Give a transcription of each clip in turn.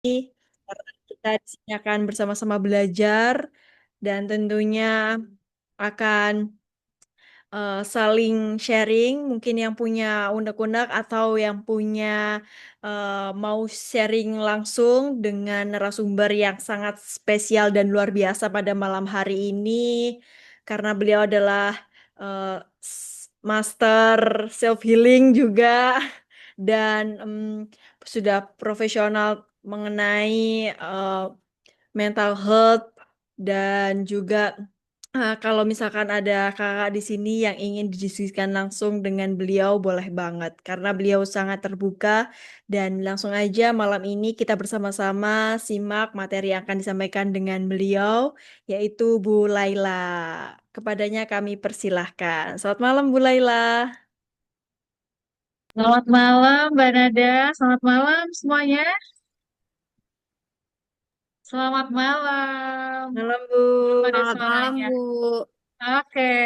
karena kita di sini akan bersama-sama belajar dan tentunya akan saling sharing. Mungkin yang punya unek-unek atau yang punya mau sharing langsung dengan narasumber yang sangat spesial dan luar biasa pada malam hari ini, karena beliau adalah master self healing juga dan sudah profesional mengenai mental health dan juga kalau misalkan ada kakak di sini yang ingin didiskusikan langsung dengan beliau, boleh banget. Karena beliau sangat terbuka dan langsung aja malam ini kita bersama-sama simak materi yang akan disampaikan dengan beliau, yaitu Bu Laila. Kepadanya kami persilahkan. Selamat malam, Bu Laila. Selamat malam, Mbak Nada. Selamat malam semuanya. Selamat malam. Malam, Bu. Belum ada Selamat malam, suaranya. Bu. Oke.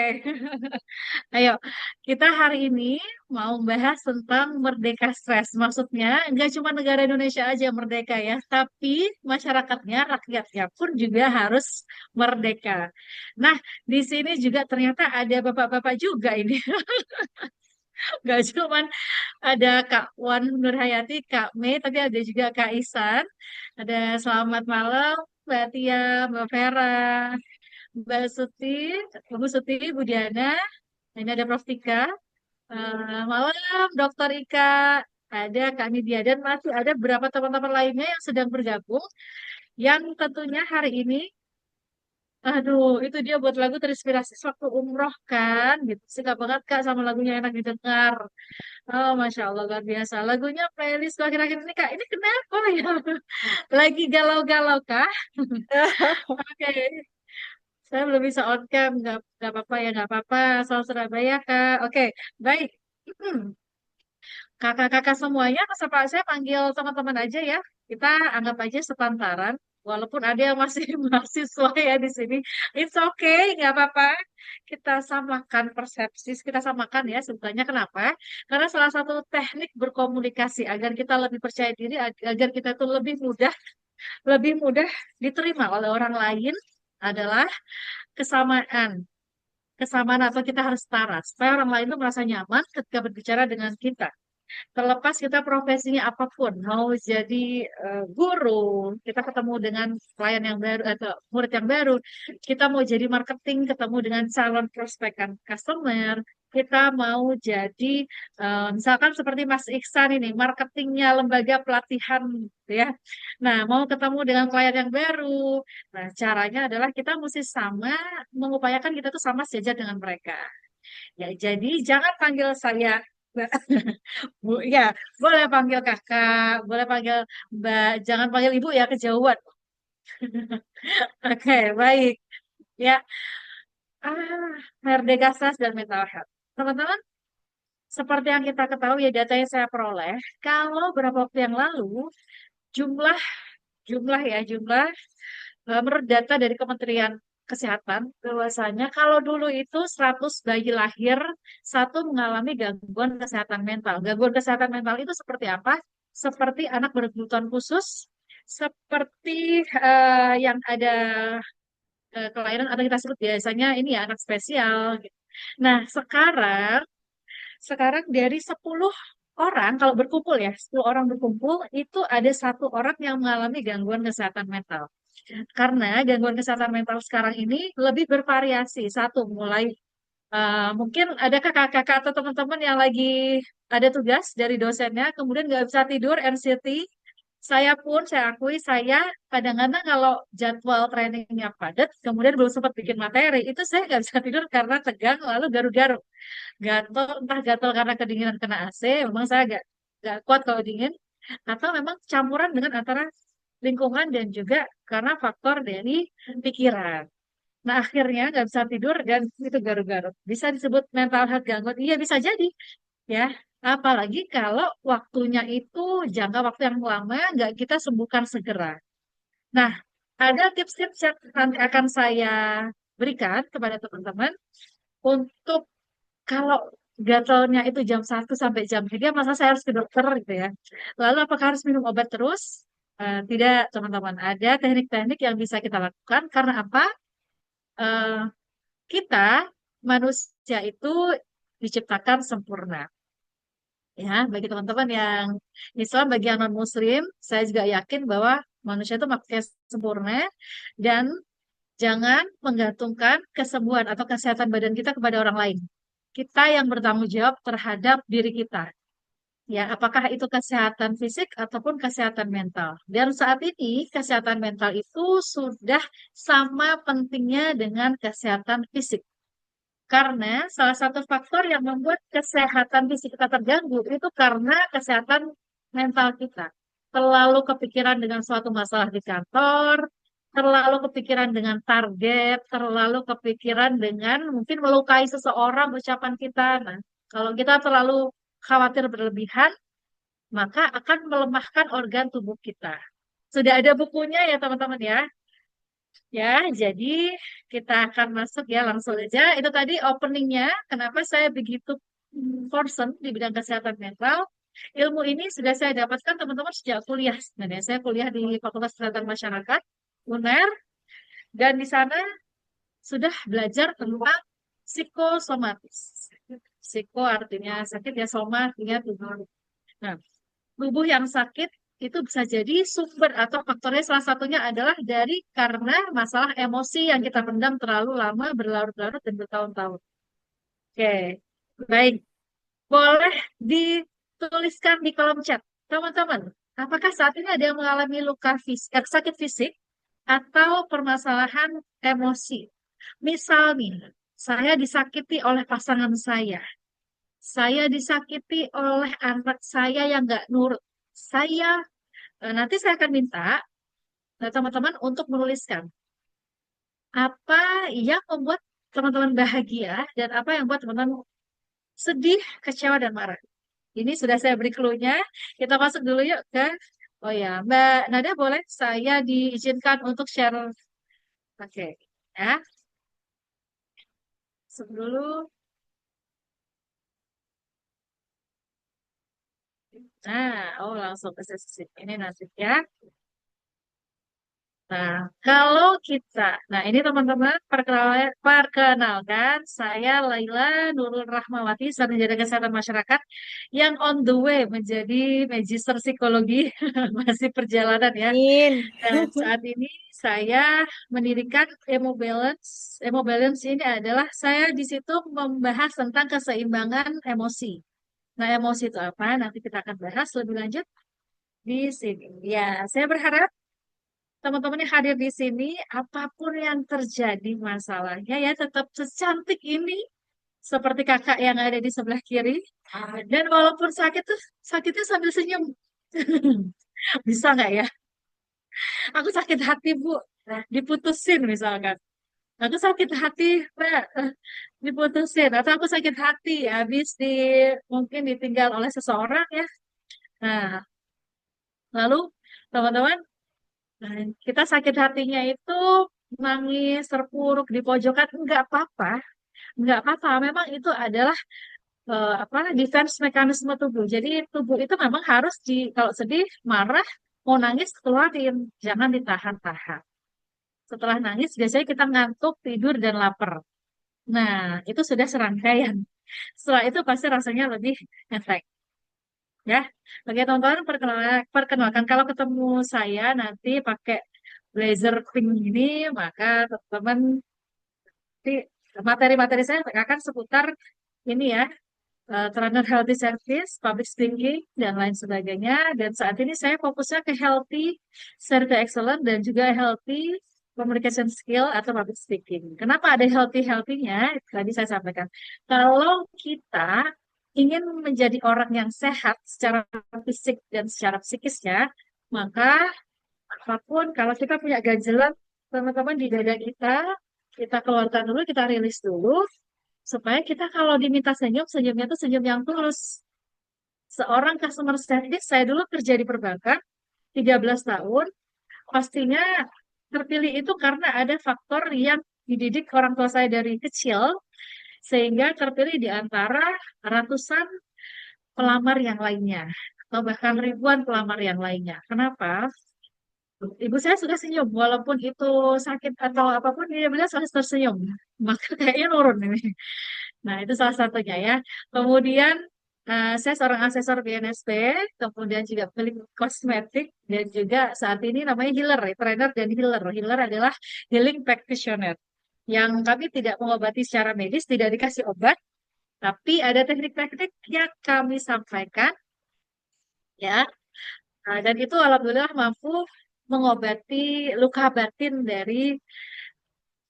Ayo, kita hari ini mau membahas tentang merdeka stres. Maksudnya, nggak cuma negara Indonesia aja yang merdeka ya, tapi masyarakatnya, rakyatnya pun juga harus merdeka. Nah, di sini juga ternyata ada bapak-bapak juga ini. Nggak cuman ada Kak Wan Nurhayati, Kak Mei, tapi ada juga Kak Isan. Ada selamat malam, Mbak Tia, Mbak Vera, Mbak Suti, Bu Suti, Bu Diana. Ini ada Prof. Tika. Malam, Dokter Ika. Ada Kak Nidia dan masih ada beberapa teman-teman lainnya yang sedang bergabung. Yang tentunya hari ini, aduh, itu dia buat lagu terinspirasi waktu umroh kan, gitu. Suka banget Kak sama lagunya enak didengar. Oh, Masya Allah, luar biasa. Lagunya playlist akhir-akhir ini, Kak. Ini kenapa ya? Lagi galau-galau, Kak? Oke, saya belum bisa on cam. Nggak apa-apa ya, nggak apa-apa. Soal Surabaya, Kak. Oke, baik. Kakak-kakak semuanya, saya panggil teman-teman aja ya. Kita anggap aja sepantaran. Walaupun ada yang masih mahasiswa ya di sini. It's okay, nggak apa-apa. Kita samakan persepsi, kita samakan ya sebenarnya kenapa? Karena salah satu teknik berkomunikasi agar kita lebih percaya diri, agar kita tuh lebih mudah diterima oleh orang lain adalah kesamaan. Kesamaan atau kita harus setara. Supaya orang lain tuh merasa nyaman ketika berbicara dengan kita. Terlepas kita profesinya apapun, mau jadi guru, kita ketemu dengan klien yang baru atau murid yang baru, kita mau jadi marketing, ketemu dengan calon prospek customer, kita mau jadi misalkan seperti Mas Iksan ini, marketingnya lembaga pelatihan, gitu ya. Nah, mau ketemu dengan klien yang baru, nah caranya adalah kita mesti sama, mengupayakan kita tuh sama sejajar dengan mereka. Ya, jadi jangan panggil saya Mbak. Bu, ya, boleh panggil kakak, boleh panggil Mbak, jangan panggil ibu ya kejauhan. Oke, baik. Ya, merdeka stres dan mental health. Teman-teman, seperti yang kita ketahui ya data yang saya peroleh, kalau beberapa waktu yang lalu jumlah jumlah menurut data dari Kementerian Kesehatan bahwasanya kalau dulu itu 100 bayi lahir satu mengalami gangguan kesehatan mental. Gangguan kesehatan mental itu seperti apa? Seperti anak berkebutuhan khusus, seperti yang ada kelainan atau kita sebut biasanya ini ya anak spesial gitu. Nah, sekarang dari 10 orang kalau berkumpul ya, 10 orang berkumpul itu ada satu orang yang mengalami gangguan kesehatan mental. Karena gangguan kesehatan mental sekarang ini lebih bervariasi. Satu, mulai mungkin ada kakak-kakak atau teman-teman yang lagi ada tugas dari dosennya, kemudian nggak bisa tidur, NCT. Saya akui, saya kadang-kadang kalau jadwal trainingnya padat, kemudian belum sempat bikin materi, itu saya nggak bisa tidur karena tegang, lalu garuk-garuk. Gatel, entah gatel karena kedinginan kena AC, memang saya nggak kuat kalau dingin, atau memang campuran dengan antara lingkungan dan juga karena faktor dari pikiran. Nah, akhirnya nggak bisa tidur dan itu garuk-garuk. Bisa disebut mental health gangguan? Iya, bisa jadi. Ya, apalagi kalau waktunya itu jangka waktu yang lama nggak kita sembuhkan segera. Nah, ada tips-tips yang nanti akan saya berikan kepada teman-teman untuk kalau gatalnya itu jam 1 sampai jam 3, masa saya harus ke dokter gitu ya. Lalu apakah harus minum obat terus? Tidak, teman-teman. Ada teknik-teknik yang bisa kita lakukan karena apa? Eh, kita manusia itu diciptakan sempurna. Ya, bagi teman-teman yang Islam, bagi yang non-Muslim, saya juga yakin bahwa manusia itu makhluk yang sempurna dan jangan menggantungkan kesembuhan atau kesehatan badan kita kepada orang lain. Kita yang bertanggung jawab terhadap diri kita. Ya, apakah itu kesehatan fisik ataupun kesehatan mental. Dan saat ini kesehatan mental itu sudah sama pentingnya dengan kesehatan fisik. Karena salah satu faktor yang membuat kesehatan fisik kita terganggu itu karena kesehatan mental kita. Terlalu kepikiran dengan suatu masalah di kantor, terlalu kepikiran dengan target, terlalu kepikiran dengan mungkin melukai seseorang ucapan kita. Nah, kalau kita terlalu khawatir berlebihan, maka akan melemahkan organ tubuh kita. Sudah ada bukunya ya teman-teman ya. Ya, jadi kita akan masuk ya langsung aja. Itu tadi openingnya. Kenapa saya begitu concern di bidang kesehatan mental? Ilmu ini sudah saya dapatkan teman-teman sejak kuliah. Sebenarnya saya kuliah di Fakultas Kesehatan Masyarakat UNER dan di sana sudah belajar tentang psikosomatis. Psiko artinya sakit ya, soma artinya tubuh. Nah, tubuh yang sakit itu bisa jadi sumber atau faktornya salah satunya adalah dari karena masalah emosi yang kita pendam terlalu lama, berlarut-larut dan bertahun-tahun. Oke, baik. Boleh dituliskan di kolom chat. Teman-teman, apakah saat ini ada yang mengalami luka fisik, sakit fisik atau permasalahan emosi? Misal nih, saya disakiti oleh pasangan saya disakiti oleh anak saya yang nggak nurut. Nanti saya akan minta teman-teman untuk menuliskan apa yang membuat teman-teman bahagia dan apa yang membuat teman-teman sedih, kecewa, dan marah. Ini sudah saya beri clue-nya. Kita masuk dulu yuk ke, oh ya, Mbak Nada boleh saya diizinkan untuk share. Oke, ya. Sebelum, langsung ke sesi ini nanti ya. Nah, kalau kita, nah ini teman-teman perkenalkan, saya Laila Nurul Rahmawati, Sarjana Kesehatan Masyarakat yang on the way menjadi Magister Psikologi, masih perjalanan ya. Amin. Dan saat ini saya mendirikan Emo Balance. Emo Balance ini adalah saya di situ membahas tentang keseimbangan emosi. Nah, emosi itu apa? Nanti kita akan bahas lebih lanjut di sini. Ya, saya berharap teman-teman yang hadir di sini, apapun yang terjadi masalahnya ya tetap secantik ini seperti kakak yang ada di sebelah kiri. Dan walaupun sakit tuh sakitnya sambil senyum. Bisa nggak ya? Aku sakit hati Bu, diputusin misalkan. Aku sakit hati Mbak, diputusin. Atau aku sakit hati habis mungkin ditinggal oleh seseorang ya. Nah, lalu teman-teman, nah, kita sakit hatinya itu nangis terpuruk di pojokan enggak apa-apa, enggak apa-apa. Memang itu adalah apa defense mekanisme tubuh. Jadi tubuh itu memang harus kalau sedih, marah, mau nangis keluarin, jangan ditahan-tahan. Setelah nangis biasanya kita ngantuk, tidur dan lapar. Nah, itu sudah serangkaian. Setelah itu pasti rasanya lebih efek. Ya, bagi teman-teman perkenalkan kalau ketemu saya nanti pakai blazer pink ini, maka teman-teman nanti materi-materi saya akan seputar ini ya, trainer healthy service, public speaking, dan lain sebagainya. Dan saat ini saya fokusnya ke healthy, survey excellent, dan juga healthy communication skill atau public speaking. Kenapa ada healthy-healthy-nya? Tadi saya sampaikan. Kalau kita ingin menjadi orang yang sehat secara fisik dan secara psikisnya, maka apapun, kalau kita punya ganjelan, teman-teman di dada kita keluarkan dulu, kita rilis dulu, supaya kita kalau diminta senyum, senyumnya itu senyum yang tulus. Seorang customer service, saya dulu kerja di perbankan, 13 tahun, pastinya terpilih itu karena ada faktor yang dididik orang tua saya dari kecil, sehingga terpilih di antara ratusan pelamar yang lainnya, atau bahkan ribuan pelamar yang lainnya. Kenapa? Ibu saya suka senyum, walaupun itu sakit atau apapun, dia bilang selalu tersenyum. Maka kayaknya nurun ini. Nah, itu salah satunya ya. Kemudian, saya seorang asesor BNSP, kemudian juga beli kosmetik, dan juga saat ini namanya healer, ya, trainer dan healer. Healer adalah healing practitioner. Yang kami tidak mengobati secara medis, tidak dikasih obat, tapi ada teknik-teknik yang kami sampaikan, ya. Dan itu alhamdulillah mampu mengobati luka batin dari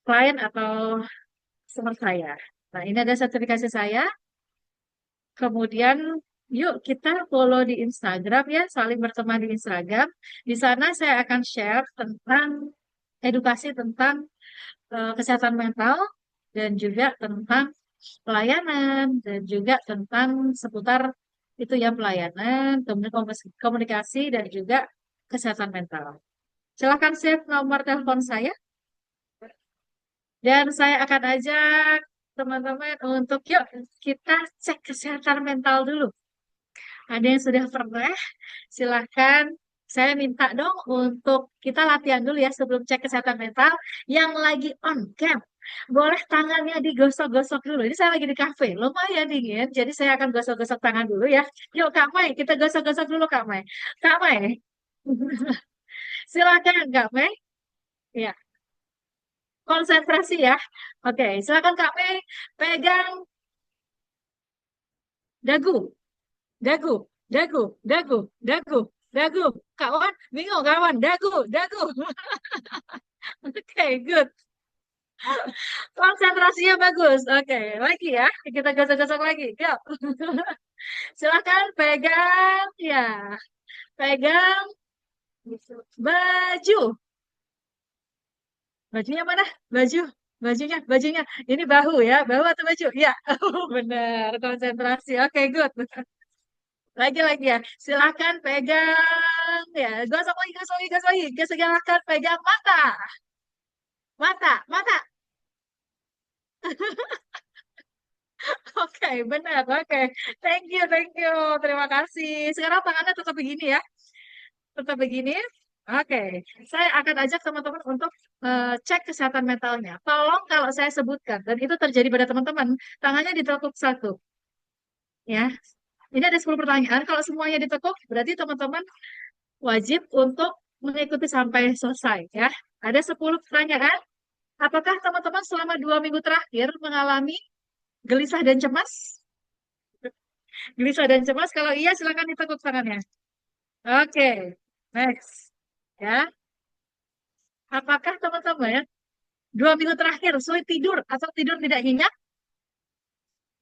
klien atau customer saya. Nah, ini ada sertifikasi saya. Kemudian, yuk kita follow di Instagram ya, saling berteman di Instagram. Di sana saya akan share tentang edukasi tentang kesehatan mental dan juga tentang pelayanan dan juga tentang seputar itu ya pelayanan, kemudian komunikasi dan juga kesehatan mental. Silakan save nomor telepon saya dan saya akan ajak teman-teman untuk yuk kita cek kesehatan mental dulu. Ada yang sudah pernah? Silahkan. Saya minta dong untuk kita latihan dulu ya sebelum cek kesehatan mental. Yang lagi on cam, boleh tangannya digosok-gosok dulu. Ini saya lagi di kafe, lumayan dingin. Jadi saya akan gosok-gosok tangan dulu ya. Yuk Kak Mai, kita gosok-gosok dulu Kak Mai. Kak Mai, silakan Kak Mai. Ya, konsentrasi ya. Oke, silakan Kak Mai pegang dagu. Dagu, dagu, dagu, dagu, dagu. Kawan, bingung kawan. Dagu, dagu. Oke, good. Konsentrasinya bagus. Oke, lagi ya. Kita gosok-gosok lagi. Go. Silakan pegang. Ya, pegang baju. Bajunya mana? Baju. Bajunya, bajunya. Ini bahu ya. Bahu atau baju? Ya. Oh, benar. Konsentrasi. Oke, good. Lagi-lagi ya. Silakan pegang. Ya, gosok lagi, gosok lagi, gosok lagi. Silakan pegang mata. Mata, mata. Oke, benar. Oke. Thank you, thank you. Terima kasih. Sekarang tangannya tetap begini ya. Tetap begini. Oke. Saya akan ajak teman-teman untuk cek kesehatan mentalnya. Tolong kalau saya sebutkan, dan itu terjadi pada teman-teman, tangannya ditekuk satu. Ya. Ini ada 10 pertanyaan. Kalau semuanya ditekuk, berarti teman-teman wajib untuk mengikuti sampai selesai. Ya. Ada 10 pertanyaan. Apakah teman-teman selama 2 minggu terakhir mengalami gelisah dan cemas? Gelisah dan cemas. Kalau iya, silakan ditekuk tangannya. Oke, next. Ya, apakah teman-teman ya, 2 minggu terakhir sulit tidur atau tidur tidak nyenyak?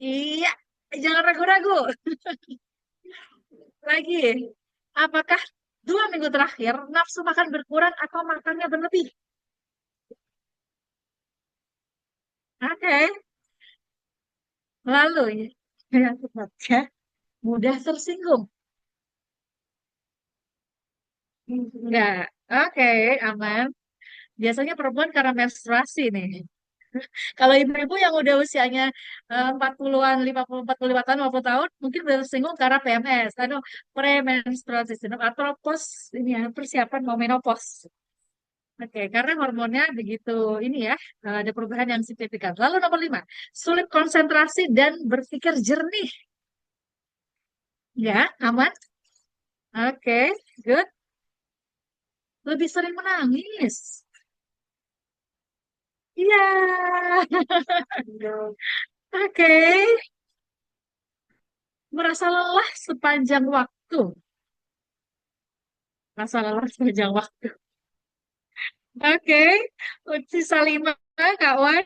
Iya, jangan ragu-ragu. Lagi, apakah 2 minggu terakhir nafsu makan berkurang atau makannya berlebih? Oke, lalu ya, ya, mudah tersinggung. Enggak. Oke, aman. Biasanya perempuan karena menstruasi nih. Kalau ibu-ibu yang udah usianya 40-an, 45 tahun, 50 tahun, mungkin udah tersinggung karena PMS, atau premenstruasi syndrome, atau pos ini ya, persiapan mau menopause. Oke, karena hormonnya begitu ini ya, ada perubahan yang signifikan. Lalu nomor 5, sulit konsentrasi dan berpikir jernih. Ya, aman. Oke, good. Lebih sering menangis. Iya. Oke, merasa lelah sepanjang waktu. Merasa lelah sepanjang waktu. Oke, sisa 5, kawan.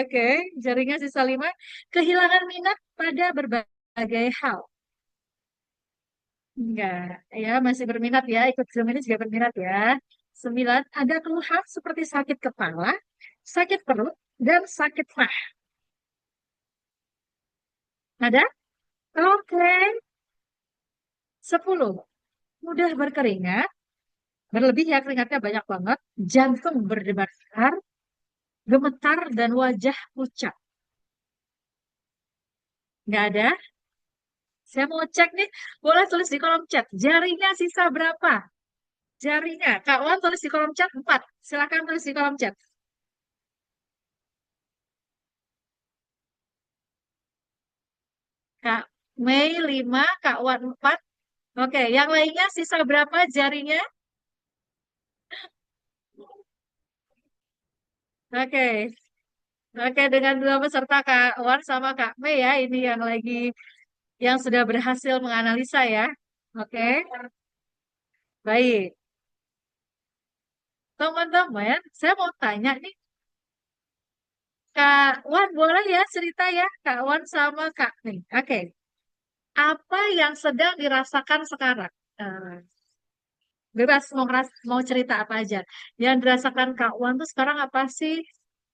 Oke, jaringan sisa 5. Kehilangan minat pada berbagai hal. Enggak, ya masih berminat ya. Ikut film ini juga berminat ya. 9, ada keluhan seperti sakit kepala, sakit perut, dan sakit mah. Ada? Oke. 10, mudah berkeringat, berlebih ya keringatnya banyak banget, jantung berdebar-debar, gemetar, dan wajah pucat. Nggak ada? Saya mau cek nih, boleh tulis di kolom chat. Jarinya sisa berapa? jarinya? Kak Wan tulis di kolom chat 4. Silakan tulis di kolom chat. Kak Mei 5, Kak Wan 4. Oke, yang lainnya sisa berapa jarinya? Oke, oke dengan dua peserta Kak Wan sama Kak Mei ya, ini yang sudah berhasil menganalisa ya. Oke, baik. Teman-teman, saya mau tanya nih, Kak Wan boleh ya cerita ya, Kak Wan sama Kak Mei. Oke, apa yang sedang dirasakan sekarang? Eh, Bebas mau cerita apa aja. Yang dirasakan Kak Wan tuh sekarang apa sih?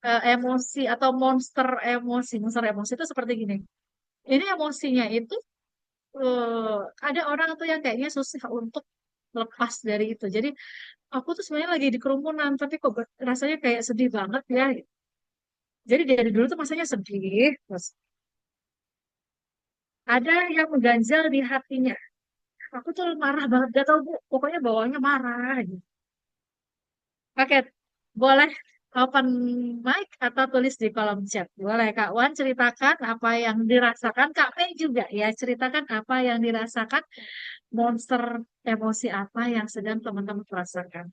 Emosi atau monster emosi. Monster emosi itu seperti gini. Ini emosinya itu eh, ada orang tuh yang kayaknya susah untuk lepas dari itu. Jadi aku tuh sebenarnya lagi di kerumunan, tapi kok rasanya kayak sedih banget ya. Jadi dari dulu tuh masanya sedih. Terus ada yang mengganjal di hatinya. Aku tuh marah banget, gak tau Bu. Pokoknya bawahnya marah gitu. Oke, boleh open mic atau tulis di kolom chat. Boleh Kak Wan ceritakan apa yang dirasakan. Kak Mei juga ya ceritakan apa yang dirasakan. Monster emosi apa yang sedang teman-teman rasakan.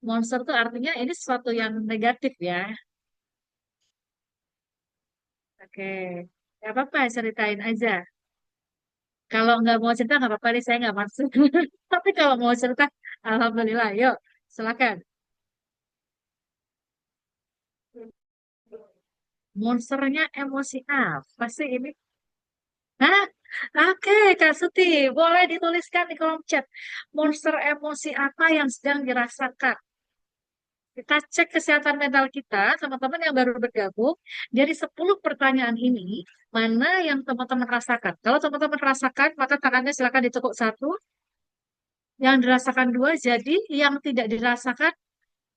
Monster itu artinya ini sesuatu yang negatif ya. Oke, gak apa-apa ceritain aja. Kalau nggak mau cerita nggak apa-apa nih, saya nggak maksud. Tapi kalau mau cerita, alhamdulillah. Yuk, silakan. Monsternya emosi apa sih ini? Hah? Oke, Kak Suti, boleh dituliskan di kolom chat. Monster emosi apa yang sedang dirasakan? Kita cek kesehatan mental kita, teman-teman yang baru bergabung. Dari 10 pertanyaan ini, mana yang teman-teman rasakan? Kalau teman-teman rasakan, maka tangannya silakan ditekuk satu. Yang dirasakan dua, jadi yang tidak dirasakan,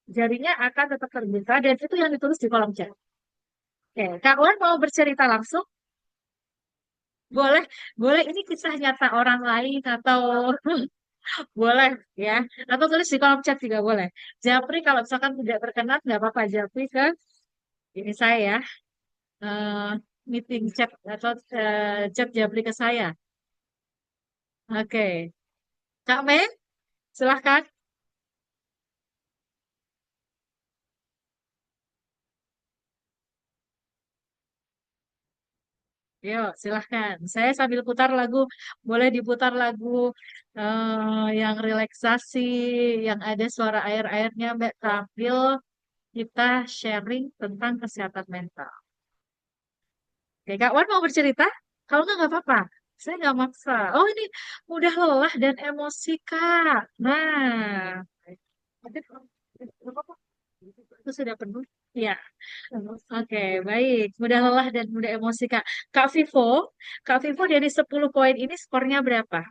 jarinya akan tetap terbuka. Dan itu yang ditulis di kolom chat. Oke, Kak Wan mau bercerita langsung? Boleh, boleh. Ini kisah nyata orang lain atau boleh ya, atau tulis di kolom chat juga boleh. Japri kalau misalkan tidak berkenan nggak apa-apa, Japri ke ini saya eh, meeting chat atau chat Japri ke saya. Oke, Kak Mei silahkan. Yuk silahkan, saya sambil putar lagu, boleh diputar lagu yang relaksasi, yang ada suara air-airnya Mbak, sambil kita sharing tentang kesehatan mental. Oke, Kak Wan mau bercerita? Kalau nggak apa-apa. Saya nggak maksa. Oh, ini mudah lelah dan emosi, Kak. Nah, itu sudah penuh. Ya, oke, baik. Mudah lelah dan mudah emosi, Kak. Kak Vivo dari 10 poin ini skornya berapa?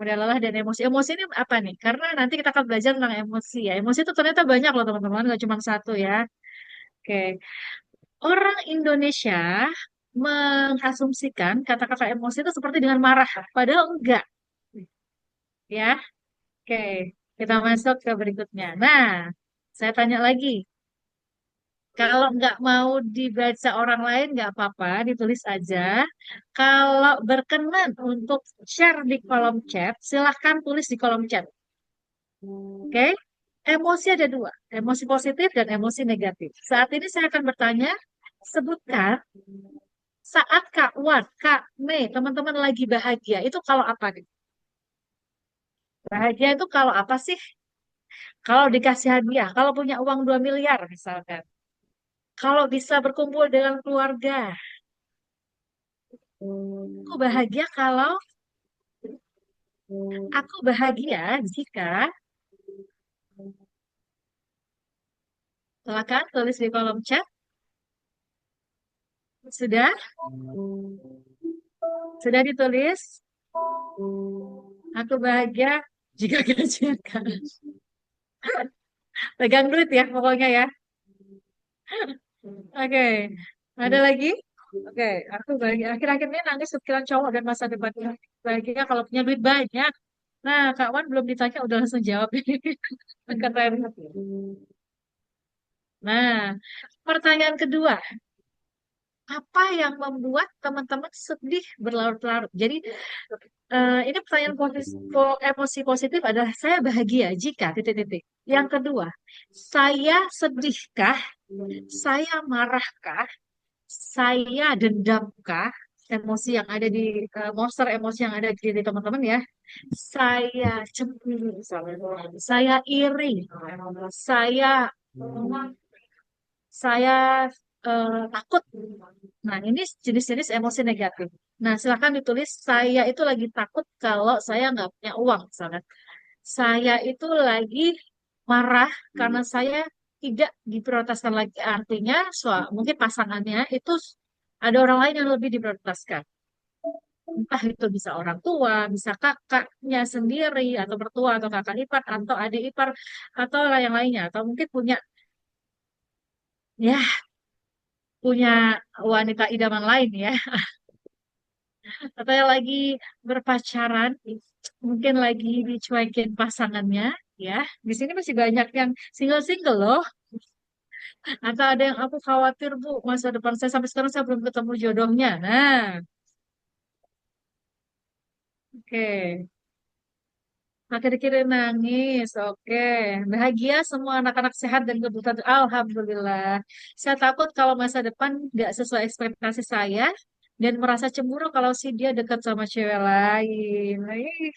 Mudah lelah dan emosi. Emosi ini apa nih? Karena nanti kita akan belajar tentang emosi ya. Emosi itu ternyata banyak loh teman-teman, nggak cuma satu ya. Oke, orang Indonesia mengasumsikan kata-kata emosi itu seperti dengan marah, padahal enggak. Ya, oke. Kita masuk ke berikutnya. Nah, saya tanya lagi. Kalau nggak mau dibaca orang lain, nggak apa-apa, ditulis aja. Kalau berkenan untuk share di kolom chat, silahkan tulis di kolom chat. Oke? Emosi ada dua, emosi positif dan emosi negatif. Saat ini saya akan bertanya, sebutkan saat Kak Wan, Kak Mei, teman-teman lagi bahagia, itu kalau apa nih? Bahagia itu kalau apa sih? Kalau dikasih hadiah, kalau punya uang 2 miliar misalkan. Kalau bisa berkumpul dengan keluarga. Aku bahagia jika, silakan tulis di kolom chat. Sudah? Sudah ditulis? Aku bahagia jika gajian kan. Pegang duit ya pokoknya ya. Oke. Ada lagi? Oke, aku bahagia. Akhir-akhir ini nangis kepikiran cowok dan masa depannya. Bahagia kalau punya duit banyak. Nah, Kak Wan belum ditanya udah langsung jawab. Keren. Nah, pertanyaan kedua, apa yang membuat teman-teman sedih berlarut-larut? Jadi, ini pertanyaan emosi positif adalah saya bahagia jika titik-titik. Yang kedua, saya sedihkah? Saya marahkah? Saya dendamkah? Emosi yang ada di monster emosi yang ada di diri teman-teman ya. Saya cemburu, misalnya. Saya iri, saya takut. Nah, ini jenis-jenis emosi negatif. Nah, silakan ditulis saya itu lagi takut kalau saya nggak punya uang, misalnya. Saya itu lagi marah karena saya tidak diprioritaskan lagi. Artinya, mungkin pasangannya itu ada orang lain yang lebih diprioritaskan. Entah itu bisa orang tua, bisa kakaknya sendiri, atau mertua, atau kakak ipar, atau adik ipar, atau yang lainnya. Atau mungkin ya, punya wanita idaman lain ya. Atau yang lagi berpacaran, mungkin lagi dicuekin pasangannya, ya. Di sini masih banyak yang single-single loh. Atau ada yang aku khawatir Bu, masa depan saya sampai sekarang saya belum ketemu jodohnya. Nah, oke. Akhir-akhir nangis, oke. Bahagia semua anak-anak sehat dan kebutuhan. Alhamdulillah. Saya takut kalau masa depan nggak sesuai ekspektasi saya dan merasa cemburu kalau si dia dekat sama cewek lain. Ih,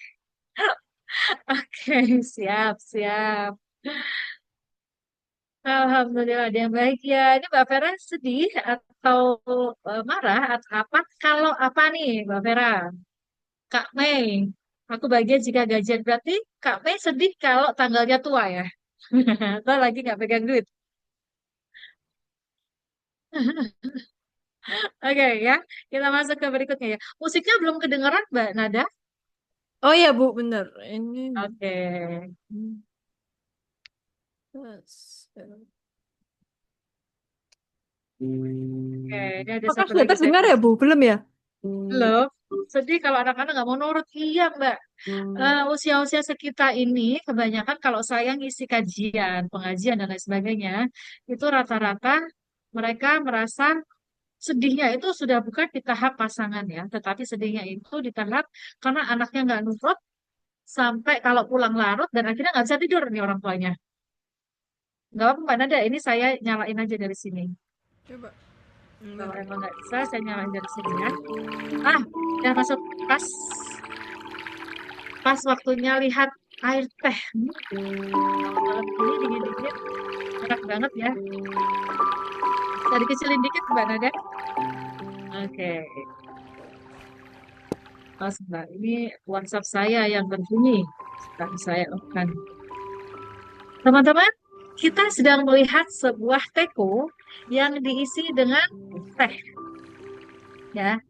oke, siap, siap. Alhamdulillah ada yang bahagia. Ini Mbak Vera sedih atau marah atau apa? Kalau apa nih Mbak Vera? Kak Mei, aku bahagia jika gajian. Berarti Kak Mei sedih kalau tanggalnya tua ya? Atau lagi nggak pegang duit? Oke ya, kita masuk ke berikutnya ya. Musiknya belum kedengeran Mbak Nada? Oh iya Bu, bener. Ini. Oke. Hmm, yes. Oke, ini ada Apakah satu sudah lagi saya terdengar ya kasih. Bu? Belum ya? Belum. Sedih kalau anak-anak nggak mau nurut. Iya Mbak. Usia-usia sekitar ini, kebanyakan kalau saya ngisi kajian, pengajian, dan lain sebagainya, itu rata-rata mereka merasa sedihnya itu sudah bukan di tahap pasangan ya, tetapi sedihnya itu di tahap karena anaknya nggak nurut, sampai kalau pulang larut dan akhirnya nggak bisa tidur nih orang tuanya. Nggak apa-apa Mbak Nada, ini saya nyalain aja dari sini. Coba. Kalau Bentar. emang nggak bisa, saya nyalain dari sini ya. Ah, udah masuk pas pas waktunya lihat air teh. Malam-malam ini dingin-dingin, enak banget ya. Bisa dikecilin dikit Mbak Nada? Oke, pas Mbak. Ini WhatsApp saya yang berbunyi. Sedang saya open. Teman-teman, kita sedang melihat sebuah teko yang diisi dengan teh, ya.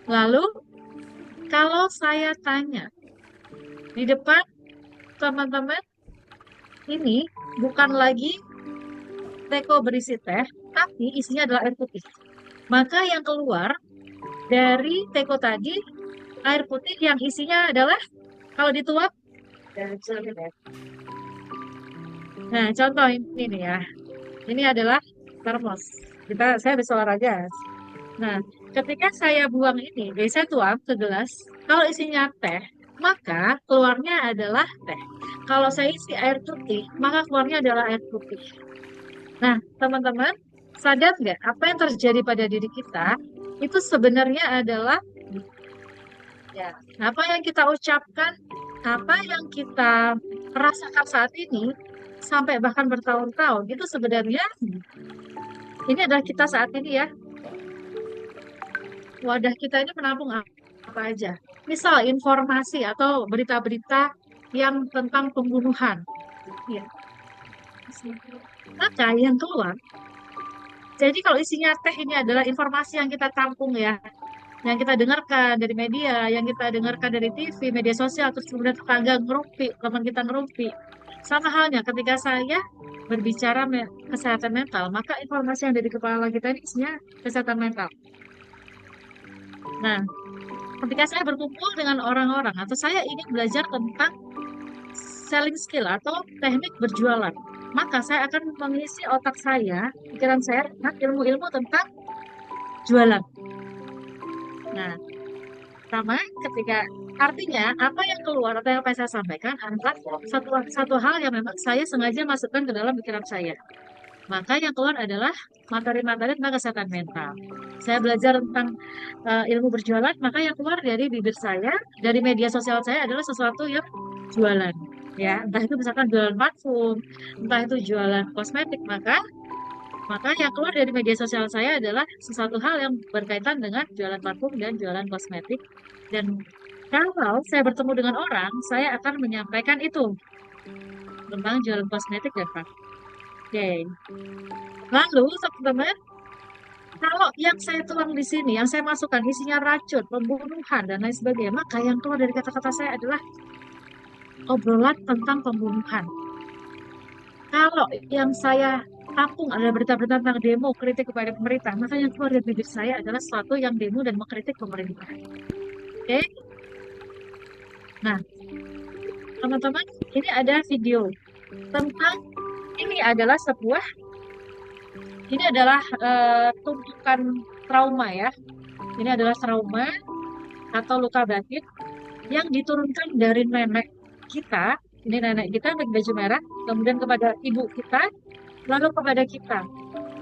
Lalu, kalau saya tanya, di depan teman-teman ini bukan lagi teko berisi teh, tapi isinya adalah air putih. Maka yang keluar dari teko tadi, air putih yang isinya adalah, kalau dituang, nah contoh ini nih ya, ini adalah termos. Saya habis olahraga. Nah, ketika saya buang ini, saya tuang ke gelas. Kalau isinya teh, maka keluarnya adalah teh. Kalau saya isi air putih, maka keluarnya adalah air putih. Nah, teman-teman, sadar nggak apa yang terjadi pada diri kita itu sebenarnya adalah ya apa yang kita ucapkan, apa yang kita rasakan saat ini sampai bahkan bertahun-tahun itu sebenarnya ini adalah kita saat ini ya. Wadah kita ini menampung apa aja. Misal informasi atau berita-berita yang tentang pembunuhan. Ya. Maka yang keluar, jadi kalau isinya teh ini adalah informasi yang kita tampung ya, yang kita dengarkan dari media, yang kita dengarkan dari TV, media sosial, terus kemudian tetangga ngerumpi, teman kita ngerumpi. Sama halnya ketika saya berbicara kesehatan mental, maka informasi yang ada di kepala kita ini isinya kesehatan mental. Nah, Ketika saya berkumpul dengan orang-orang atau saya ingin belajar tentang selling skill atau teknik berjualan, maka saya akan mengisi otak saya, pikiran saya dengan ilmu-ilmu tentang jualan. Nah, pertama, ketika artinya apa yang keluar atau yang saya sampaikan adalah satu satu hal yang memang saya sengaja masukkan ke dalam pikiran saya. Maka yang keluar adalah materi-materi tentang kesehatan mental. Saya belajar tentang ilmu berjualan, maka yang keluar dari bibir saya, dari media sosial saya adalah sesuatu yang jualan. Ya, entah itu misalkan jualan parfum, entah itu jualan kosmetik, maka yang keluar dari media sosial saya adalah sesuatu hal yang berkaitan dengan jualan parfum dan jualan kosmetik. Dan kalau saya bertemu dengan orang, saya akan menyampaikan itu tentang jualan kosmetik dan parfum. Oke. Lalu, teman-teman, kalau yang saya tuang di sini, yang saya masukkan isinya racun, pembunuhan, dan lain sebagainya, maka yang keluar dari kata-kata saya adalah obrolan tentang pembunuhan. Kalau yang saya tampung adalah berita-berita tentang demo, kritik kepada pemerintah, maka yang keluar dari bibir saya adalah sesuatu yang demo dan mengkritik pemerintah. Oke? Nah, teman-teman, ini ada video tentang ini adalah tumpukan trauma ya. Ini adalah trauma atau luka batin yang diturunkan dari nenek kita. Ini nenek kita pakai baju merah, kemudian kepada ibu kita, lalu kepada kita.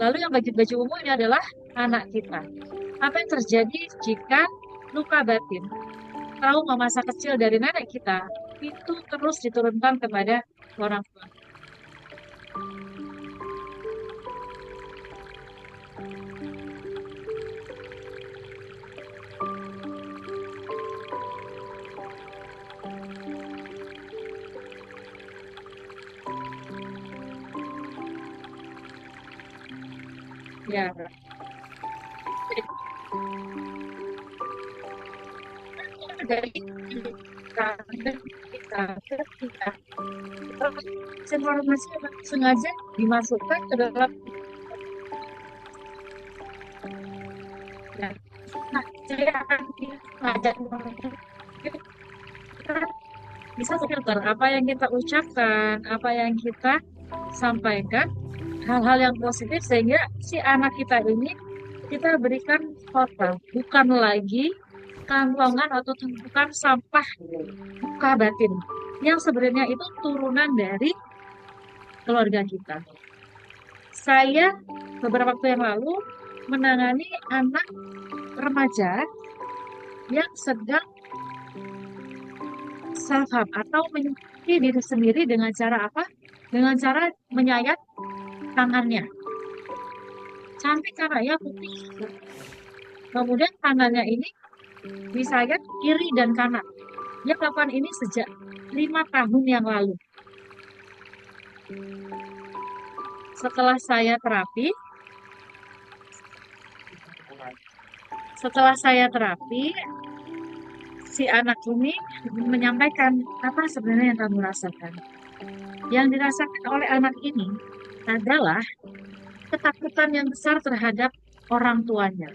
Lalu yang baju ungu ini adalah anak kita. Apa yang terjadi jika luka batin, trauma masa kecil dari nenek kita, itu terus diturunkan kepada orang tua? Ya, dari kita informasi yang sengaja dimasukkan ke dalam. Nah, saya akan mengajak teman-teman kita bisa filter apa yang kita ucapkan, apa yang kita sampaikan, hal-hal yang positif sehingga si anak kita ini kita berikan kota, bukan lagi kantongan atau tumpukan sampah luka batin yang sebenarnya itu turunan dari keluarga kita. Saya beberapa waktu yang lalu menangani anak remaja yang sedang self harm atau menyakiti diri sendiri dengan cara apa? Dengan cara menyayat tangannya. Cantik caranya putih. Kemudian tangannya ini disayat kiri dan kanan. Dia melakukan ini sejak 5 tahun yang lalu. Setelah saya terapi, si anak ini menyampaikan apa sebenarnya yang kamu rasakan. Yang dirasakan oleh anak ini adalah ketakutan yang besar terhadap orang tuanya.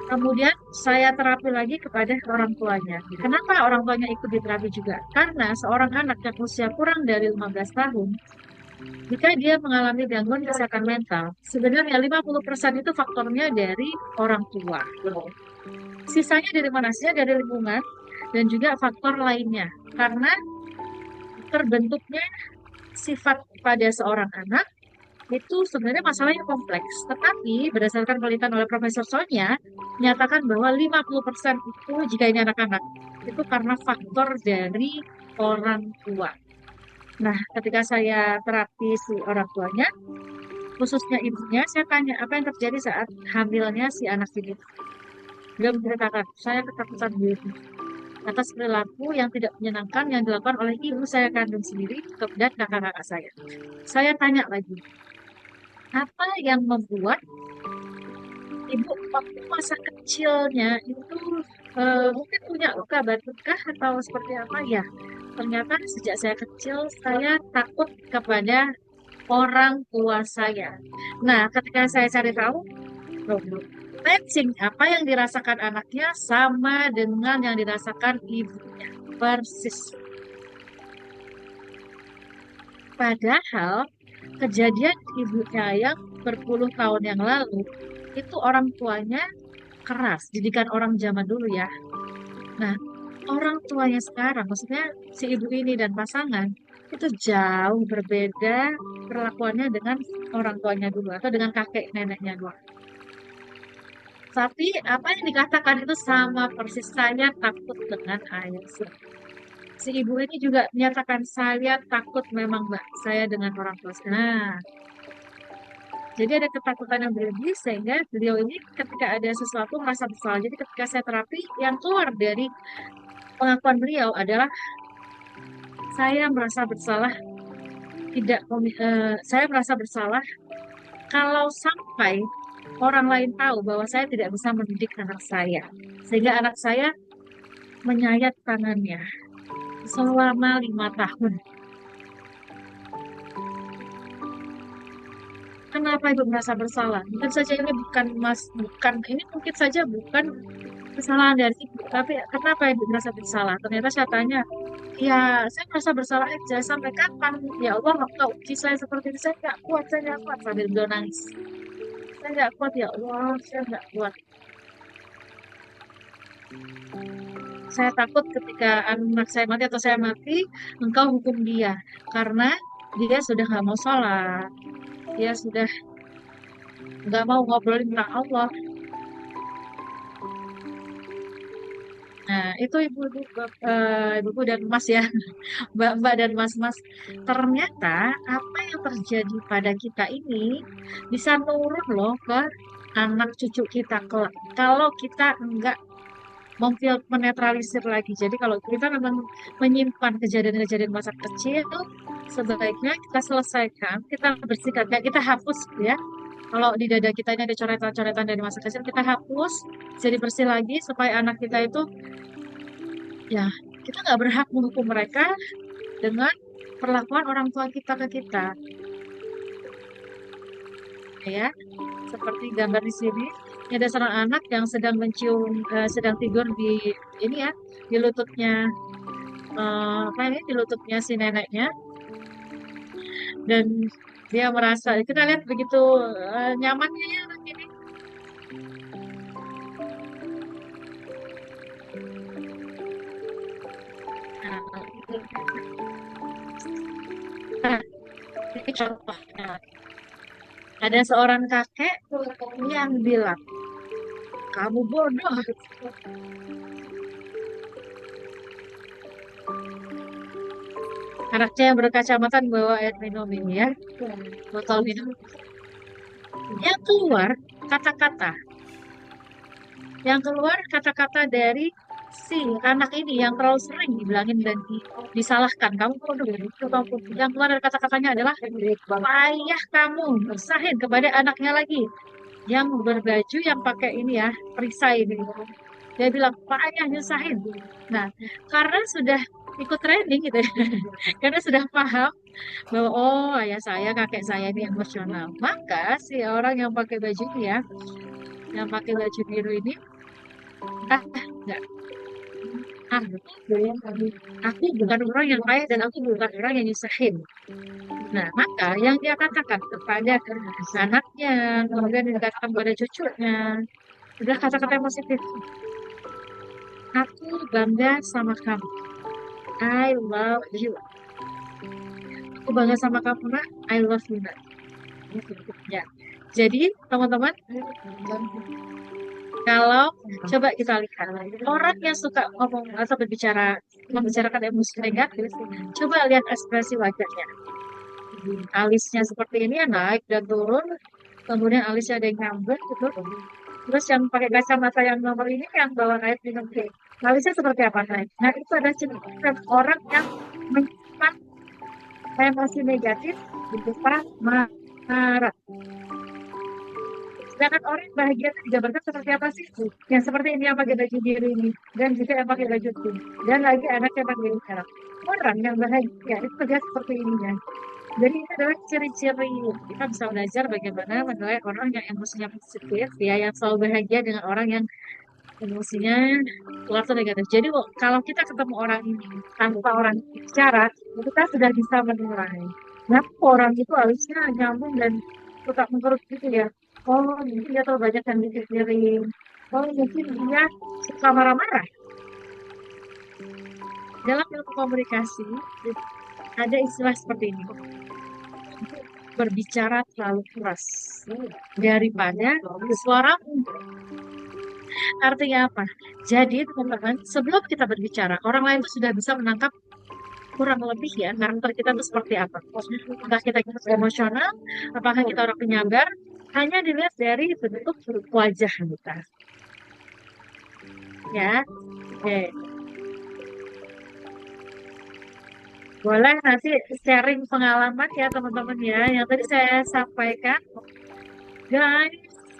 Kemudian saya terapi lagi kepada orang tuanya. Kenapa orang tuanya ikut diterapi juga? Karena seorang anak yang usia kurang dari 15 tahun, jika dia mengalami gangguan kesehatan mental, sebenarnya 50% itu faktornya dari orang tua. Sisanya dari mana? Sisanya dari lingkungan dan juga faktor lainnya. Karena terbentuknya sifat pada seorang anak itu sebenarnya masalahnya kompleks. Tetapi berdasarkan penelitian oleh Profesor Sonia, menyatakan bahwa 50% itu jika ini anak-anak, itu karena faktor dari orang tua. Nah, ketika saya terapi si orang tuanya, khususnya ibunya, saya tanya apa yang terjadi saat hamilnya si anak ini. Dia menceritakan, saya ketakutan diri atas perilaku yang tidak menyenangkan yang dilakukan oleh ibu saya kandung sendiri dan kakak-kakak saya. Saya tanya lagi, apa yang membuat ibu waktu masa kecilnya itu mungkin punya luka batunkah atau seperti apa ya? Ternyata sejak saya kecil saya takut kepada orang tua saya. Nah, ketika saya cari tahu, loh, Matching apa yang dirasakan anaknya sama dengan yang dirasakan ibunya. Persis. Padahal kejadian ibunya yang berpuluh tahun yang lalu itu orang tuanya keras, didikan orang zaman dulu ya. Nah, orang tuanya sekarang, maksudnya si ibu ini dan pasangan, itu jauh berbeda perlakuannya dengan orang tuanya dulu atau dengan kakek neneknya dulu. Tapi apa yang dikatakan itu sama persis, saya takut dengan ayah. Si ibu ini juga menyatakan saya takut memang mbak, saya dengan orang tua. Nah, jadi ada ketakutan yang berlebih sehingga beliau ini ketika ada sesuatu merasa bersalah. Jadi ketika saya terapi, yang keluar dari pengakuan beliau adalah saya merasa bersalah saya merasa bersalah kalau sampai orang lain tahu bahwa saya tidak bisa mendidik anak saya sehingga anak saya menyayat tangannya selama 5 tahun. Kenapa ibu merasa bersalah? Mungkin saja ini bukan ini mungkin saja bukan kesalahan dari ibu, tapi kenapa ibu merasa bersalah? Ternyata saya tanya, ya saya merasa bersalah aja sampai kapan? Ya Allah, engkau uji saya seperti ini, saya nggak kuat sambil beliau nangis. Saya nggak kuat ya Allah, saya nggak kuat. Saya takut ketika anak saya mati atau saya mati, engkau hukum dia karena dia sudah nggak mau sholat, dia sudah nggak mau ngobrolin tentang Allah. Nah, itu ibu-ibu, ibu dan mas ya, mbak-mbak dan mas-mas. Ternyata apa yang terjadi pada kita ini bisa nurun loh ke anak cucu kita kelak. Kalau kita enggak menetralisir lagi. Jadi kalau kita memang menyimpan kejadian-kejadian masa kecil, sebaiknya kita selesaikan, kita bersihkan, kayak kita hapus ya. Kalau di dada kita ini ada coretan-coretan dari masa kecil, kita hapus, jadi bersih lagi supaya anak kita itu ya kita nggak berhak menghukum mereka dengan perlakuan orang tua kita ke kita, ya. Seperti gambar di sini, ini ada seorang anak yang sedang tidur di ini ya, di lututnya apa ini di lututnya si neneknya dan dia merasa kita lihat begitu nyamannya ya anak ini. Nah, ini contohnya. Ada seorang kakek yang bilang, kamu bodoh. Anaknya yang berkacamata bawa air minum ini ya, botol minum. Yang keluar kata-kata, yang keluar kata-kata dari si anak ini yang terlalu sering dibilangin dan disalahkan. Kamu bodoh, itu kamu. Yang keluar dari kata-katanya adalah, ayah kamu bersahin kepada anaknya lagi yang berbaju yang pakai ini ya, perisai ini. Dia bilang, Pak Ayah nyusahin. Nah, karena sudah ikut training gitu ya, karena sudah paham bahwa oh ayah saya, kakek saya ini emosional. Maka si orang yang pakai baju ini ya, yang pakai baju biru ini, enggak, ah, aku bukan orang yang baik dan aku bukan orang yang nyusahin. Nah, maka yang dia katakan kepada anaknya, kemudian dikatakan kepada cucunya, sudah kata-kata yang positif. Aku bangga sama kamu. I love you. Aku bangga sama kamu, nak. I love you, nak. Ya. Jadi, teman-teman, kalau coba kita lihat orang yang suka ngomong atau membicarakan emosi negatif, coba lihat ekspresi wajahnya. Alisnya seperti ini ya naik dan turun, kemudian alisnya ada yang nyamber gitu. Terus yang pakai kacamata yang nomor ini yang bawa air minum teh. Alisnya seperti apa naik? Nah, itu ada ciri orang yang menyimpan emosi negatif di depan marah. Sedangkan orang yang bahagia itu digambarkan seperti apa sih? Yang seperti ini yang pakai baju biru ini. Dan juga yang pakai baju pink. Dan lagi anak yang pakai merah. Orang yang bahagia itu terlihat seperti ini ya. Jadi ini adalah ciri-ciri kita bisa belajar bagaimana menilai orang yang emosinya positif, ya, yang selalu bahagia dengan orang yang emosinya keluar tuh negatif. Jadi kalau kita ketemu orang ini tanpa orang bicara, kita sudah bisa menilai. Kenapa orang itu harusnya nyambung dan tetap menurut gitu ya. Oh, mungkin dia terlalu banyak yang dipikirin. Oh, mungkin dia suka marah-marah. Dalam ilmu komunikasi, ada istilah seperti ini. Berbicara terlalu keras daripada suara. Artinya apa? Jadi teman-teman, sebelum kita berbicara, orang lain itu sudah bisa menangkap kurang lebih ya karakter kita itu seperti apa. Apakah kita emosional, apakah kita orang penyabar, hanya dilihat dari bentuk wajah kita. Ya, oke. Boleh nanti sharing pengalaman ya teman-teman ya, yang tadi saya sampaikan. Guys,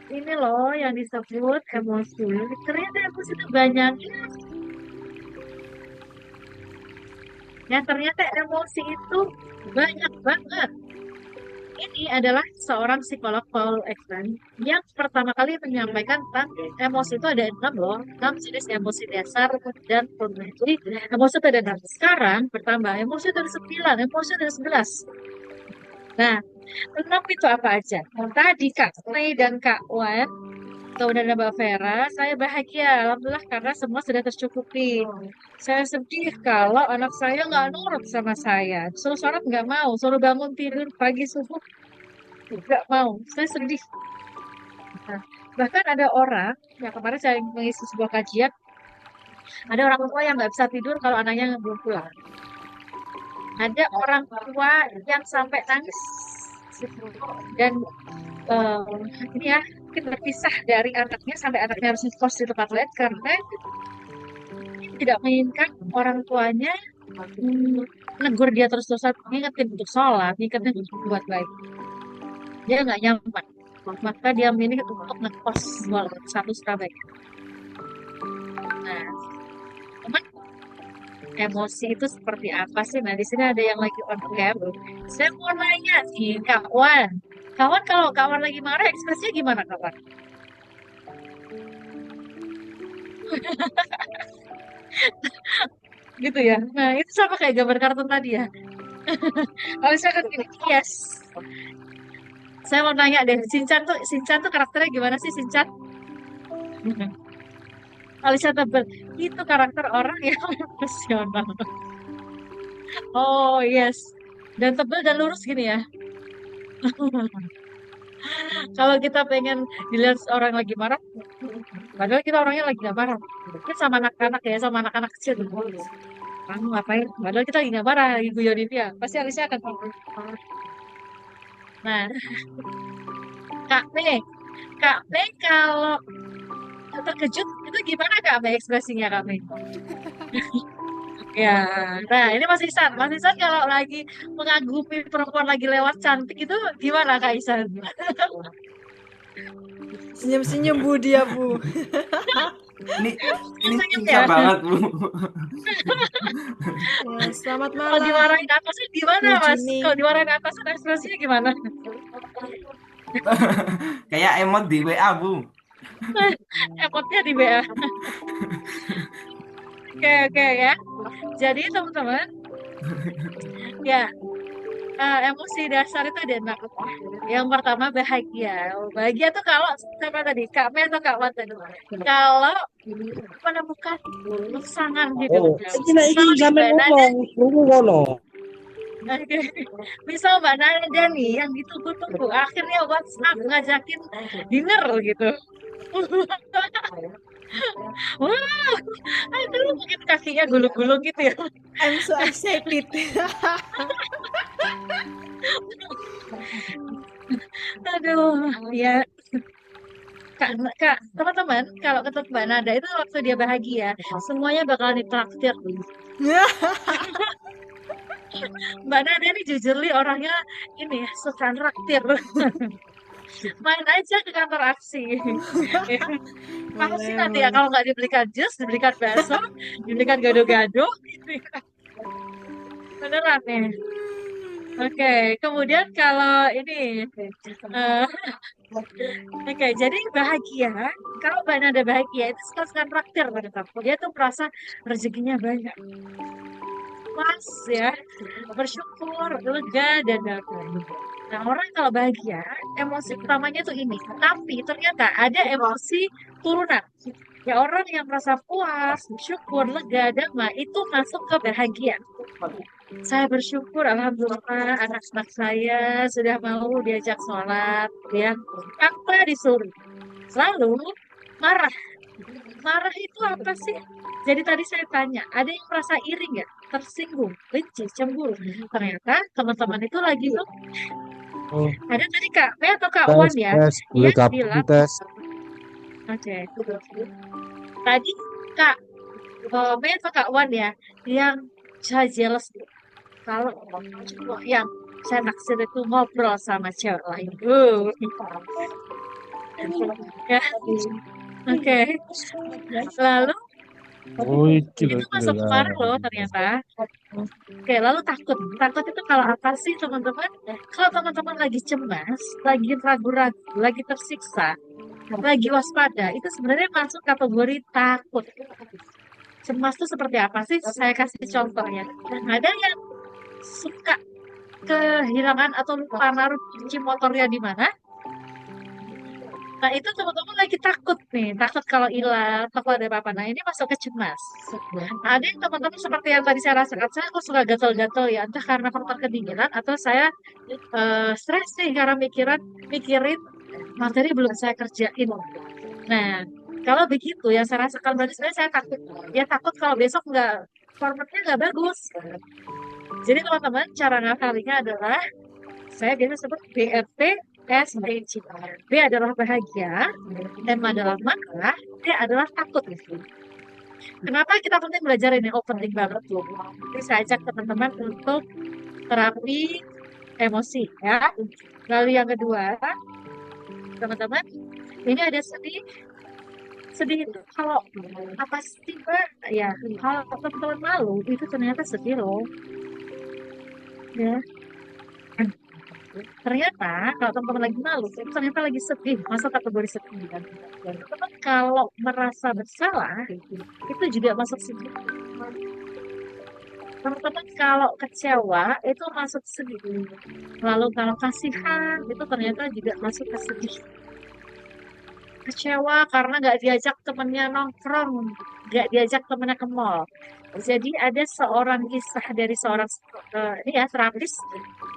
ini loh yang disebut emosi. Ternyata emosi itu banyak. Ya, ternyata emosi itu banyak banget. Ini adalah seorang psikolog Paul Ekman yang pertama kali menyampaikan tentang emosi itu ada enam loh, enam jenis emosi dasar dan primer. Jadi emosi itu ada enam. Sekarang bertambah emosi itu ada sembilan, emosi itu ada 11. Nah, enam itu apa aja? Tadi Kak Mei dan Kak Wan, kemudian ada Mbak Vera, saya bahagia, alhamdulillah karena semua sudah tercukupi. Saya sedih kalau anak saya nggak nurut sama saya. Suruh sholat nggak mau, suruh bangun tidur pagi subuh nggak mau. Saya sedih. Nah, bahkan ada orang, ya kemarin saya mengisi sebuah kajian, ada orang tua yang nggak bisa tidur kalau anaknya belum pulang. Ada orang tua yang sampai nangis. Dan eh, ini ya, mungkin berpisah dari anaknya sampai anaknya harus kos di tempat lain karena tidak menginginkan orang tuanya menegur dia terus-terusan, ngingetin untuk sholat, ngingetin untuk buat baik. Dia nggak nyaman. Maka dia milih untuk ngekos satu Surabaya. Nah, teman, emosi itu seperti apa sih? Nah, di sini ada yang lagi on cam. Saya mau nanya nih, Kak Wan. Kawan, kalau kawan lagi marah, ekspresinya gimana, kawan? Gitu ya. Nah, itu sama kayak gambar kartun tadi ya. Kalau saya kan gini, yes. Saya mau nanya deh, Shinchan tuh karakternya gimana sih Shinchan? Alisa Tebel, itu karakter orang yang profesional. Oh, yes. Dan tebel dan lurus gini ya. Kalau kita pengen dilihat orang lagi marah, padahal kita orangnya lagi gak marah. Mungkin sama anak-anak ya, sama anak-anak kecil. Kamu ngapain? Padahal kita lagi gak marah, lagi guyonin dia. Pasti Alisa akan gitu. Nah, Kak nih, Kak Mei kalau terkejut itu gimana Kak Mei ekspresinya Kak Mei? Ya, nah ini Mas Isan. Mas Isan kalau lagi mengagumi perempuan lagi lewat cantik itu gimana Kak Isan? Senyum-senyum Bu dia Bu. Ini ini Senyum susah ya. banget, Bu. Ya, selamat Kalau malam dimarahin atasnya gimana Bu Mas? Juni. Kalau dimarahin atasnya ekspresinya gimana? Kayak emot di WA, Bu. Emotnya di BA. Oke, oke ya. Jadi teman-teman, ya, emosi dasar itu ada enam. Yang pertama bahagia. Bahagia tuh kalau sama tadi Kak Mel atau Kak Wan tadi. Kalau menemukan pasangan Oh, hidupnya. iki nek iki Misal nih sampe Mbak Nada, ngomong, krungu ngono. misal Mbak Nada nih yang ditunggu-tunggu, akhirnya WhatsApp ngajakin dinner gitu. Wah, aduh mungkin kakinya gulung-gulung gitu ya. I'm so excited. Aduh, ya Kak, Kak, teman-teman, kalau ketemu Mbak Nada itu waktu dia bahagia, semuanya bakalan ditraktir. Mbak Nada ini jujur li orangnya ini ya, suka traktir. Main aja ke kantor aksi. Pasti Boleh, nanti ya boleh. kalau nggak dibelikan jus, dibelikan bakso, dibelikan gado-gado. Beneran nih. Oke, kemudian kalau ini, eh, oke, jadi bahagia. Kalau Mbak Nada bahagia itu suka traktir pada kamu. Dia tuh merasa rezekinya banyak, puas ya, bersyukur, lega dan damai. Nah, orang kalau bahagia, emosi utamanya tuh ini. Tapi ternyata ada emosi turunan. Ya orang yang merasa puas, syukur, lega, damai itu masuk ke bahagia. Saya bersyukur, alhamdulillah, anak-anak saya sudah mau diajak sholat, ya, tanpa disuruh. Lalu marah. Marah itu apa sih? Jadi tadi saya tanya, ada yang merasa iri nggak? Tersinggung, benci, cemburu. Ternyata teman-teman itu lagi tuh, Oh, ada tadi Kak P atau Kak tes, Wan ya, tes. Boleh yang gabung, bilang, tes. oke, tadi Kak P atau Kak Wan ya, yang saya jealous kalau cowok yang saya naksir itu ngobrol sama cewek lain. Ya, oke. Lalu Oh, iki lho, itu iki lho masuk ya. marah loh ternyata. Oke, lalu takut. Takut itu kalau apa sih teman-teman? Kalau teman-teman lagi cemas, lagi ragu-ragu, lagi tersiksa, lagi waspada, itu sebenarnya masuk kategori takut. Cemas itu seperti apa sih? Saya kasih contohnya. Ada yang suka kehilangan atau lupa naruh kunci motornya di mana? Nah, itu teman-teman lagi takut nih, takut kalau hilang, takut ada apa-apa. Nah, ini masuk ke cemas. Nah, ada yang teman-teman seperti yang tadi saya rasakan, saya kok suka gatal-gatal ya, entah karena faktor kedinginan atau saya stres nih karena mikirin materi belum saya kerjain. Nah, kalau begitu yang saya rasakan berarti sebenarnya saya takut. Ya takut kalau besok formatnya nggak bagus. Jadi teman-teman, cara ngakalinya adalah saya biasa sebut BFT SBC. B adalah bahagia, M adalah marah, T adalah takut. Kenapa kita penting belajar ini? Oh, penting banget. Jadi saya ajak teman-teman untuk terapi emosi ya. Lalu yang kedua, teman-teman, ini ada sedih. Sedih itu kalau apa sih Mbak? Ya, kalau teman-teman malu itu ternyata sedih loh. Ya, ternyata kalau teman-teman lagi malu, itu ternyata lagi sedih, masuk kategori sedih. Dan teman kalau merasa bersalah, itu juga masuk sedih. Teman-teman kalau kecewa, itu masuk sedih. Lalu kalau kasihan, itu ternyata juga masuk ke sedih. Kecewa karena nggak diajak temennya nongkrong, nggak diajak temennya ke mall. Jadi ada seorang kisah dari seorang ini ya terapis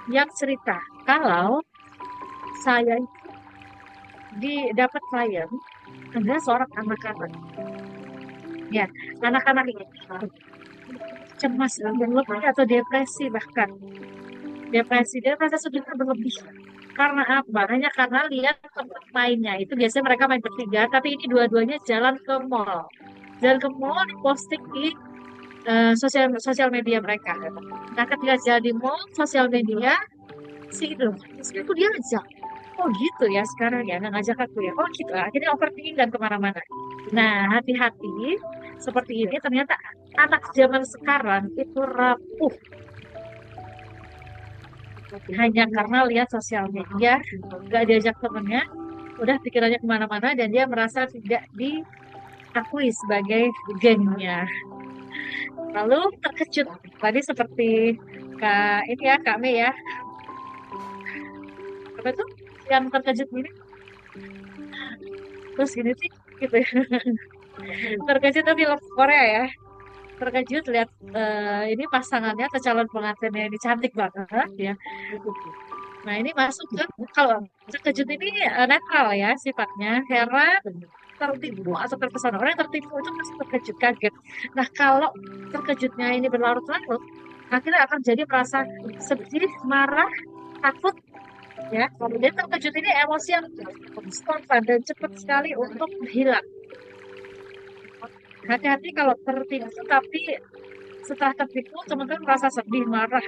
yang cerita kalau saya dapat klien adalah seorang anak-anak. Ya, anak-anak ini cemas berlebih atau depresi bahkan. Depresi, dia merasa sedihnya berlebih. Karena apa? Hanya karena lihat tempat mainnya. Itu biasanya mereka main bertiga, tapi ini dua-duanya jalan ke mall. Jalan ke mall, posting di sosial media mereka. Nah, ketika jalan di mall, sosial media, si aku dia ajak. Oh gitu ya sekarang ya, nggak ngajak aku ya. Oh gitu, akhirnya overthinking dan kemana-mana. Nah, hati-hati. Seperti ini ternyata anak zaman sekarang itu rapuh hanya karena lihat sosial media, nggak diajak temennya, udah pikirannya kemana-mana dan dia merasa tidak diakui sebagai gengnya. Lalu terkejut, tadi seperti ini ya, Kak Mei ya, apa tuh yang terkejut gini, terus gini sih, gitu ya. Terkejut tuh film Korea ya, terkejut lihat ini pasangannya atau calon pengantinnya ini cantik banget ya. Nah, ini masuk ke kalau terkejut ini netral ya sifatnya, heran, tertipu atau terpesona. Orang yang tertipu itu pasti terkejut, kaget. Nah, kalau terkejutnya ini berlarut-larut, akhirnya akan jadi merasa sedih, marah, takut, ya. Kemudian terkejut ini emosi yang spontan dan cepat sekali untuk hilang. Hati-hati kalau tertipu, tapi setelah tertipu teman-teman merasa sedih, marah,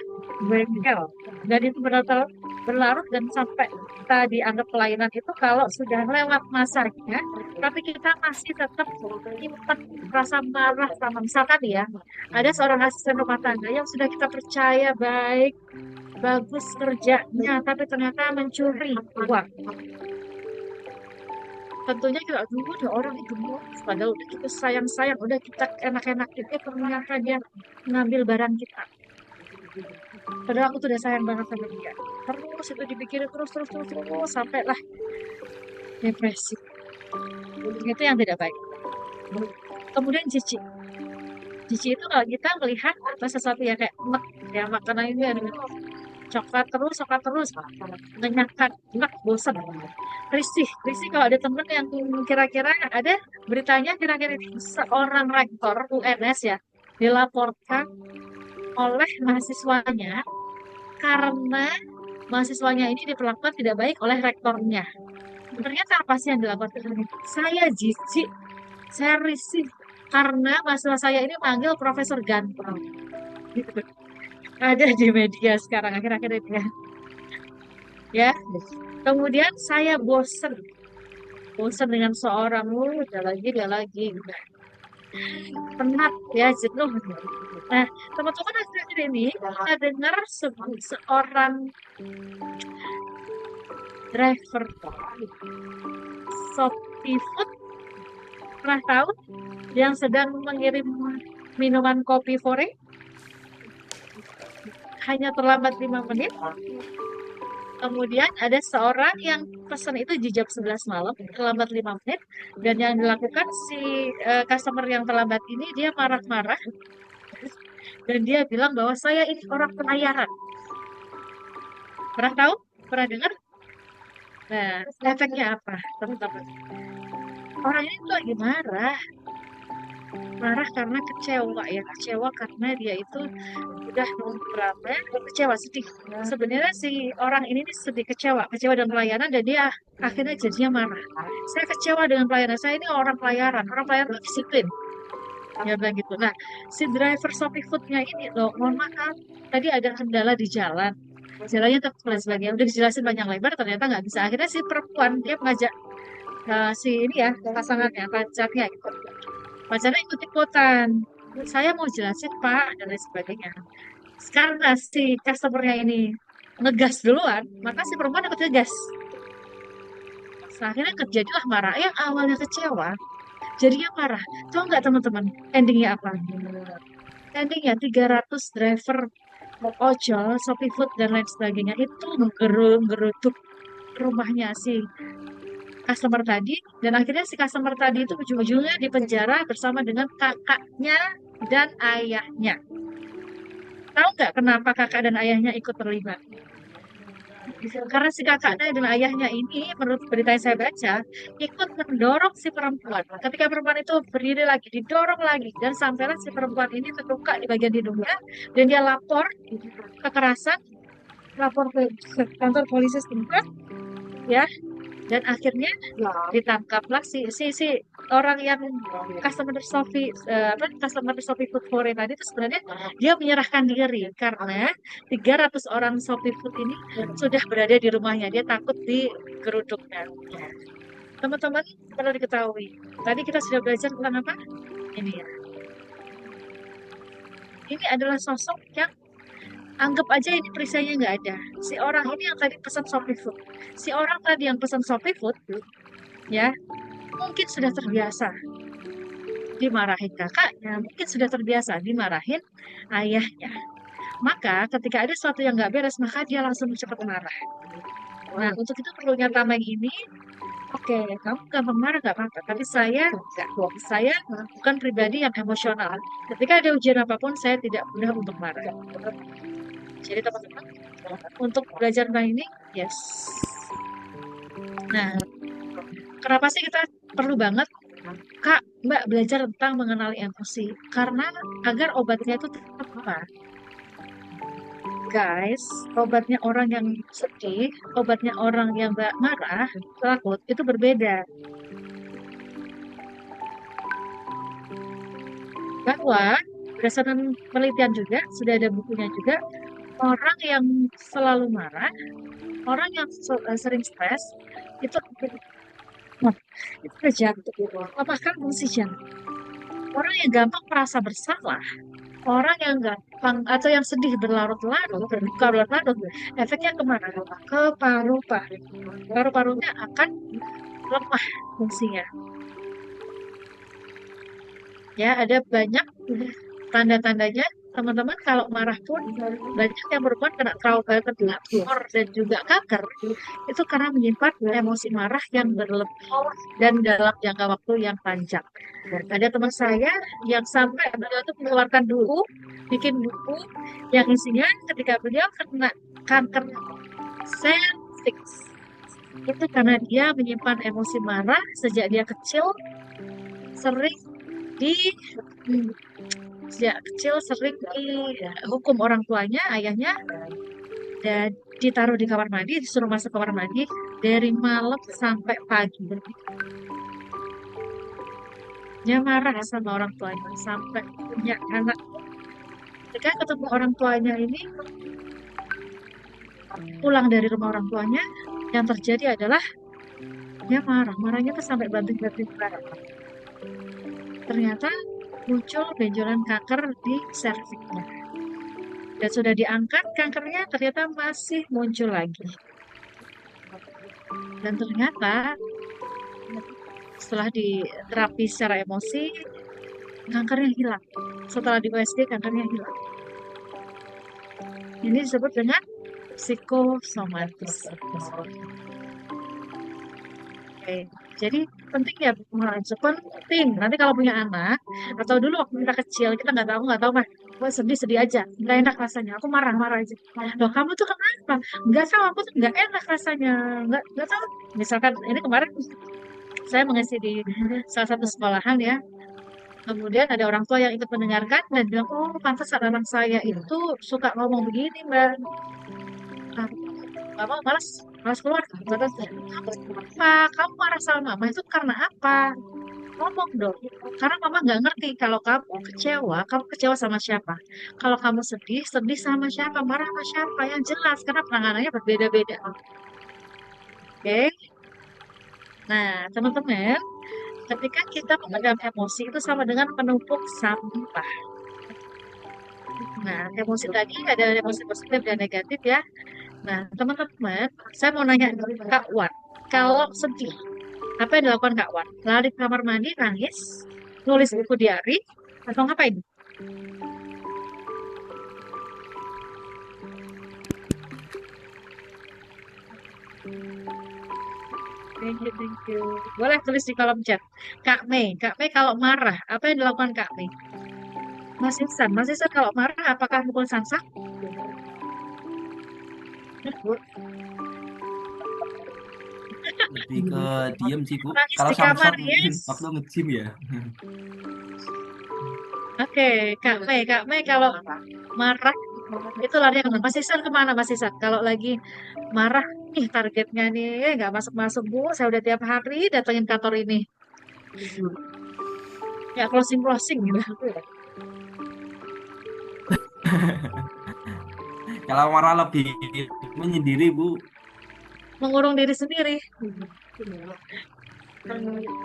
bengkel, dan itu benar-benar berlarut dan sampai kita dianggap kelainan itu kalau sudah lewat masanya, tapi kita masih tetap nyimpen rasa marah sama misalkan ya, ada seorang asisten rumah tangga yang sudah kita percaya baik, bagus kerjanya, tapi ternyata mencuri uang. Tentunya kita dulu ada orang itu padahal udah kita sayang-sayang, udah kita enak-enakin, ternyata dia ngambil barang kita. Padahal aku tuh udah sayang banget sama dia. Terus itu dipikirin terus sampailah depresi. Itu yang tidak baik. Kemudian jijik. Jijik itu kalau kita melihat apa sesuatu yang kayak enak, ya makanan ini ada coklat terus, mengenyangkan, enak, bosan, risih kalau ada temen yang kira-kira ada beritanya kira-kira seorang rektor UNS ya dilaporkan oleh mahasiswanya karena mahasiswanya ini diperlakukan tidak baik oleh rektornya. Ternyata apa sih yang dilaporkan? Saya jijik, saya risih karena mahasiswa saya ini manggil Profesor Ganteng. Gitu. Ada di media sekarang akhir-akhir ini ya. Kemudian saya bosen dengan seorang, dia lagi, penat ya, jenuh. Nah, teman-teman akhir-akhir ini kita dengar seorang driver Shopee Food, pernah tahu, yang sedang mengirim minuman kopi fore, hanya terlambat 5 menit. Kemudian ada seorang yang pesan itu di jam 11 malam, terlambat 5 menit. Dan yang dilakukan si customer yang terlambat ini, dia marah-marah. Dan dia bilang bahwa saya ini orang pelayaran. Pernah tahu? Pernah dengar? Nah, efeknya apa, teman-teman? Orang ini tuh lagi marah. Marah karena kecewa ya. Kecewa karena dia itu udah nunggu lama, kecewa, sedih. Sebenarnya si orang ini nih sedih, kecewa dengan pelayanan, dan dia akhirnya jadinya marah. Saya kecewa dengan pelayanan, saya ini orang pelayaran itu disiplin. Ya bilang gitu. Nah, si driver Shopee Food-nya ini loh, mohon maaf, tadi ada kendala di jalan. Jalannya terputus dan sebagainya. Udah dijelasin panjang lebar, ternyata nggak bisa. Akhirnya si perempuan, dia mengajak si ini ya, pasangannya, pacarnya gitu. Pacarnya ikut-ikutan. Saya mau jelasin Pak, dan lain sebagainya. Karena si customer-nya ini ngegas duluan, maka si perempuan ikut ngegas. Akhirnya terjadilah marah. Yang awalnya kecewa, jadinya marah. Tahu nggak teman-teman, endingnya apa? Endingnya 300 driver ojol, Shopee Food, dan lain sebagainya itu ngegeruduk rumahnya si customer tadi. Dan akhirnya si customer tadi itu ujung-ujungnya dipenjara bersama dengan kakaknya dan ayahnya. Tahu nggak kenapa kakak dan ayahnya ikut terlibat? Karena si kakaknya dan ayahnya ini, menurut berita yang saya baca, ikut mendorong si perempuan. Ketika perempuan itu berdiri lagi, didorong lagi, dan sampailah si perempuan ini terluka di bagian hidungnya, dan dia lapor kekerasan, lapor ke kantor polisi setempat, ya. Dan akhirnya ditangkaplah si orang yang customer Shopee Food Fore tadi itu sebenarnya dia menyerahkan diri karena 300 orang Shopee Food ini sudah berada di rumahnya. Dia takut digeruduknya. Teman-teman perlu diketahui. Tadi kita sudah belajar tentang apa? Ini ya. Ini adalah sosok yang anggap aja ini perisainya nggak ada. Si orang ini yang tadi pesan Shopee Food. Si orang tadi yang pesan Shopee Food, ya, mungkin sudah terbiasa dimarahin kakaknya, mungkin sudah terbiasa dimarahin ayahnya. Maka ketika ada sesuatu yang nggak beres, maka dia langsung cepat marah. Nah, untuk itu perlunya tameng ini, oke, kamu gampang marah nggak apa-apa, tapi saya nggak. Saya bukan pribadi yang emosional. Ketika ada ujian apapun, saya tidak mudah untuk marah. Jadi teman-teman, untuk belajar tentang ini, yes. Nah, kenapa sih kita perlu banget, Kak, Mbak, belajar tentang mengenali emosi? Karena agar obatnya itu tepat. Guys, obatnya orang yang sedih, obatnya orang yang marah, takut, itu berbeda. Bahwa berdasarkan penelitian juga, sudah ada bukunya juga, orang yang selalu marah, orang yang sering stres, itu jantung, lemahkan fungsi jantung. Orang yang gampang merasa bersalah, Orang yang gampang atau yang sedih berlarut-larut, berduka berlarut-larut, efeknya kemana? Ke paru-paru. Paru-parunya akan lemah fungsinya. Ya, ada banyak tanda-tandanya. Teman-teman kalau marah pun banyak yang perempuan kena trauma, kena tumor dan juga kanker itu karena menyimpan emosi marah yang berlebih dan dalam jangka waktu yang panjang. Ada teman saya yang sampai beliau itu mengeluarkan buku, bikin buku yang isinya ketika beliau kena kanker cervix itu karena dia menyimpan emosi marah sejak dia kecil, sering di sejak kecil sering dihukum orang tuanya, ayahnya, dan ditaruh di kamar mandi, disuruh masuk kamar mandi dari malam sampai pagi. Dia marah sama orang tuanya sampai punya anak. Ketika ketemu orang tuanya ini, pulang dari rumah orang tuanya, yang terjadi adalah dia marah. Marahnya tuh sampai banting-banting barang. Ternyata muncul benjolan kanker di serviksnya. Dan sudah diangkat kankernya, ternyata masih muncul lagi. Dan ternyata setelah diterapi secara emosi, kankernya hilang. Setelah di USG, kankernya hilang. Ini disebut dengan psikosomatis. Oke. Jadi penting ya, penting. Nanti kalau punya anak, atau dulu waktu kita kecil, kita nggak tahu mah. Gue sedih-sedih aja, nggak enak rasanya. Aku marah-marah aja. Loh, kamu tuh kenapa? Nggak tahu, aku tuh nggak enak rasanya. Nggak tahu. Misalkan ini kemarin saya mengisi di salah satu sekolahan ya. Kemudian ada orang tua yang ikut mendengarkan dan bilang, oh pantas anak saya itu suka ngomong begini, Mbak. Mama malas keluar. Terus, apa? Kamu marah sama mama itu karena apa? Ngomong dong. Karena mama nggak ngerti kalau kamu kecewa sama siapa. Kalau kamu sedih, sedih sama siapa, marah sama siapa. Yang jelas, karena penanganannya berbeda-beda. Oke? Nah, teman-teman, ketika kita memendam emosi itu sama dengan menumpuk sampah. Nah, emosi tadi ada emosi positif dan negatif ya. Nah, teman-teman, saya mau nanya Kak Wan, kalau sedih, apa yang dilakukan Kak Wan? Lari ke kamar mandi, nangis, nulis buku diari, atau ngapain? Thank you. Boleh tulis di kolom chat. Kak Mei kalau marah, apa yang dilakukan Kak Mei? Mas Ihsan kalau marah, apakah mukul samsak? Lebih ke diem sih, Bu. Nangis Kalau di kamar, samsak mungkin yes. waktu nge-gym ya. Oke, Kak Mei kalau marah itu lari kemana? Mas Ihsan kemana Mas Ihsan? Kalau lagi marah, nih targetnya nih nggak masuk-masuk Bu, saya udah tiap hari datengin kantor ini. Ya closing gitu. Kalau marah lebih menyendiri, Bu. Mengurung diri sendiri.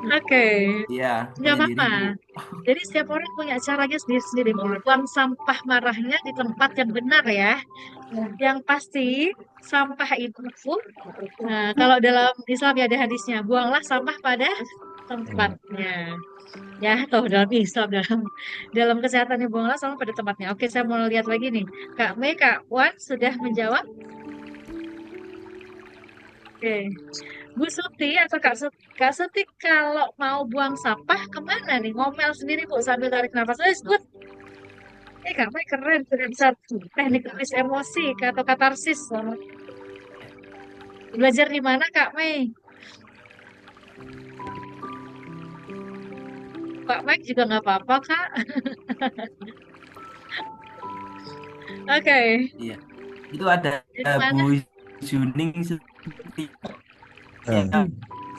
Oke, Iya, nggak menyendiri, apa-apa. Bu. Jadi setiap orang punya caranya sendiri-sendiri. Buang sampah marahnya di tempat yang benar ya. Yang pasti sampah itu, nah, kalau dalam Islam ya ada hadisnya, buanglah sampah pada tempatnya. Ya, atau dalam Islam dalam kesehatan ya, buanglah sampah pada tempatnya. Oke, saya mau lihat lagi nih. Kak Mei, Kak Wan sudah menjawab. Oke. Bu Suti atau Kak Suti kalau mau buang sampah kemana nih? Ngomel sendiri Bu sambil tarik nafas. Good. Kak Mei keren, sudah bisa teknik rilis emosi atau katarsis. Belajar di mana Kak Mei? Kak Mike juga nggak apa-apa Kak. Oke. Iya. Itu ada Di mana? Bu Juning seperti Eh,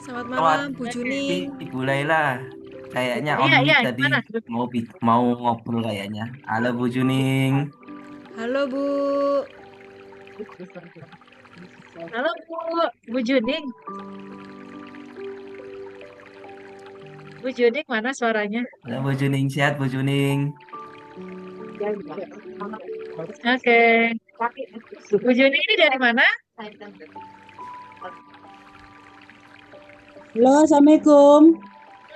Selamat lewat malam, Bu Juning. Ibu Laila. Kayaknya Om Iya, Nick iya, tadi gimana? mau ngobrol kayaknya. Halo Bu Juning. Halo, Bu. Halo Bu Juning. Bu Juning mana suaranya? Halo Bu Juning, sehat Bu Juning. Oke. Bu Juni ini dari mana? Halo, Assalamualaikum.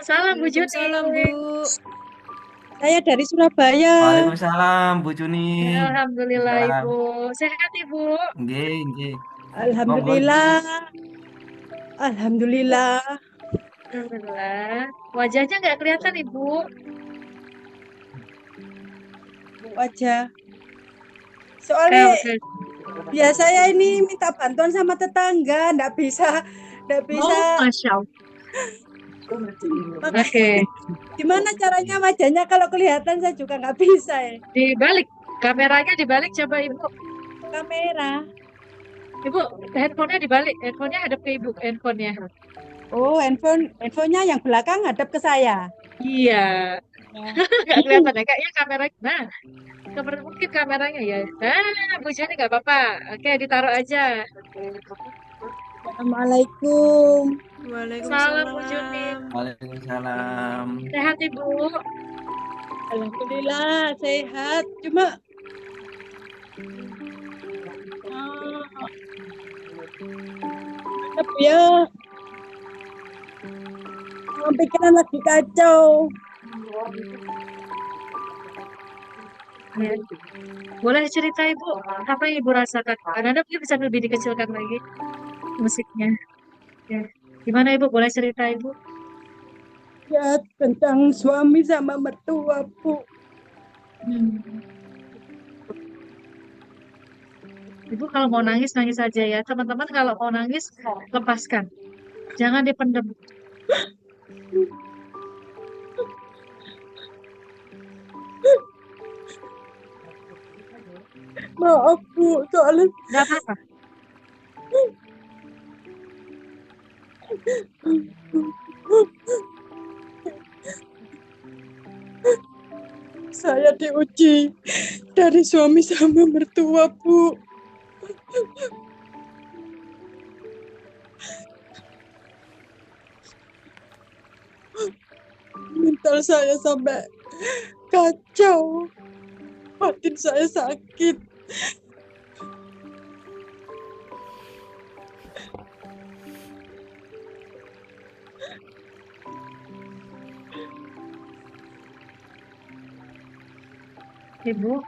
Salam Bu Juni. Waalaikumsalam, Bu. Saya dari Surabaya. Waalaikumsalam Bu Juni. Alhamdulillah Waalaikumsalam. Ibu. Sehat Ibu? Nggih, nggih. Monggo Ibu. Alhamdulillah. Alhamdulillah. Alhamdulillah. Wajahnya nggak kelihatan Ibu. Wajah. Soalnya Oke. ya saya ini minta bantuan sama tetangga, nggak bisa Oh, Masya Allah. Makanya Oke. gimana caranya wajahnya kalau kelihatan saya juga nggak bisa ya. Dibalik. Kameranya dibalik coba Ibu. Kamera. Ibu, handphonenya dibalik. Handphonenya hadap ke Ibu. Handphonenya. Oh, handphonenya yang belakang hadap ke saya. Iya. Nggak kelihatan ya. Kayaknya kameranya. Nah, mungkin kameranya ya. Nah, Bu Juni nggak apa-apa. Oke, ditaruh aja. Assalamualaikum. Salam Bu Juni. Waalaikumsalam. Waalaikumsalam. Sehat Ibu. Alhamdulillah sehat. Cuma ya pikiran lagi kacau. Ya. Boleh cerita Ibu, apa yang Ibu rasakan? Anda mungkin bisa lebih dikecilkan lagi musiknya. Ya. Gimana Ibu? Boleh cerita Ibu? Ya tentang suami sama mertua, Bu. Ibu kalau mau nangis, nangis aja ya. Teman-teman kalau mau nangis, lepaskan. Jangan dipendam. Maaf, Bu, soalnya Nggak apa-apa. saya diuji dari suami sama mertua, Bu. Mental saya sampai kacau. Batin saya sakit. Ibu,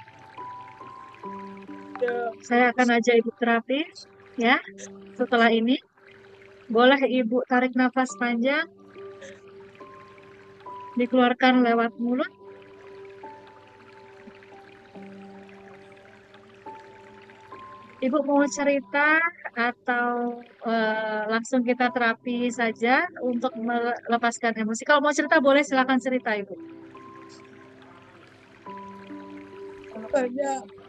Ya, saya akan ajak Ibu terapi. Ya, setelah ini, boleh Ibu tarik nafas panjang, dikeluarkan lewat mulut. Ibu mau cerita atau langsung kita terapi saja untuk melepaskan emosi? Kalau mau cerita boleh silakan cerita Ibu.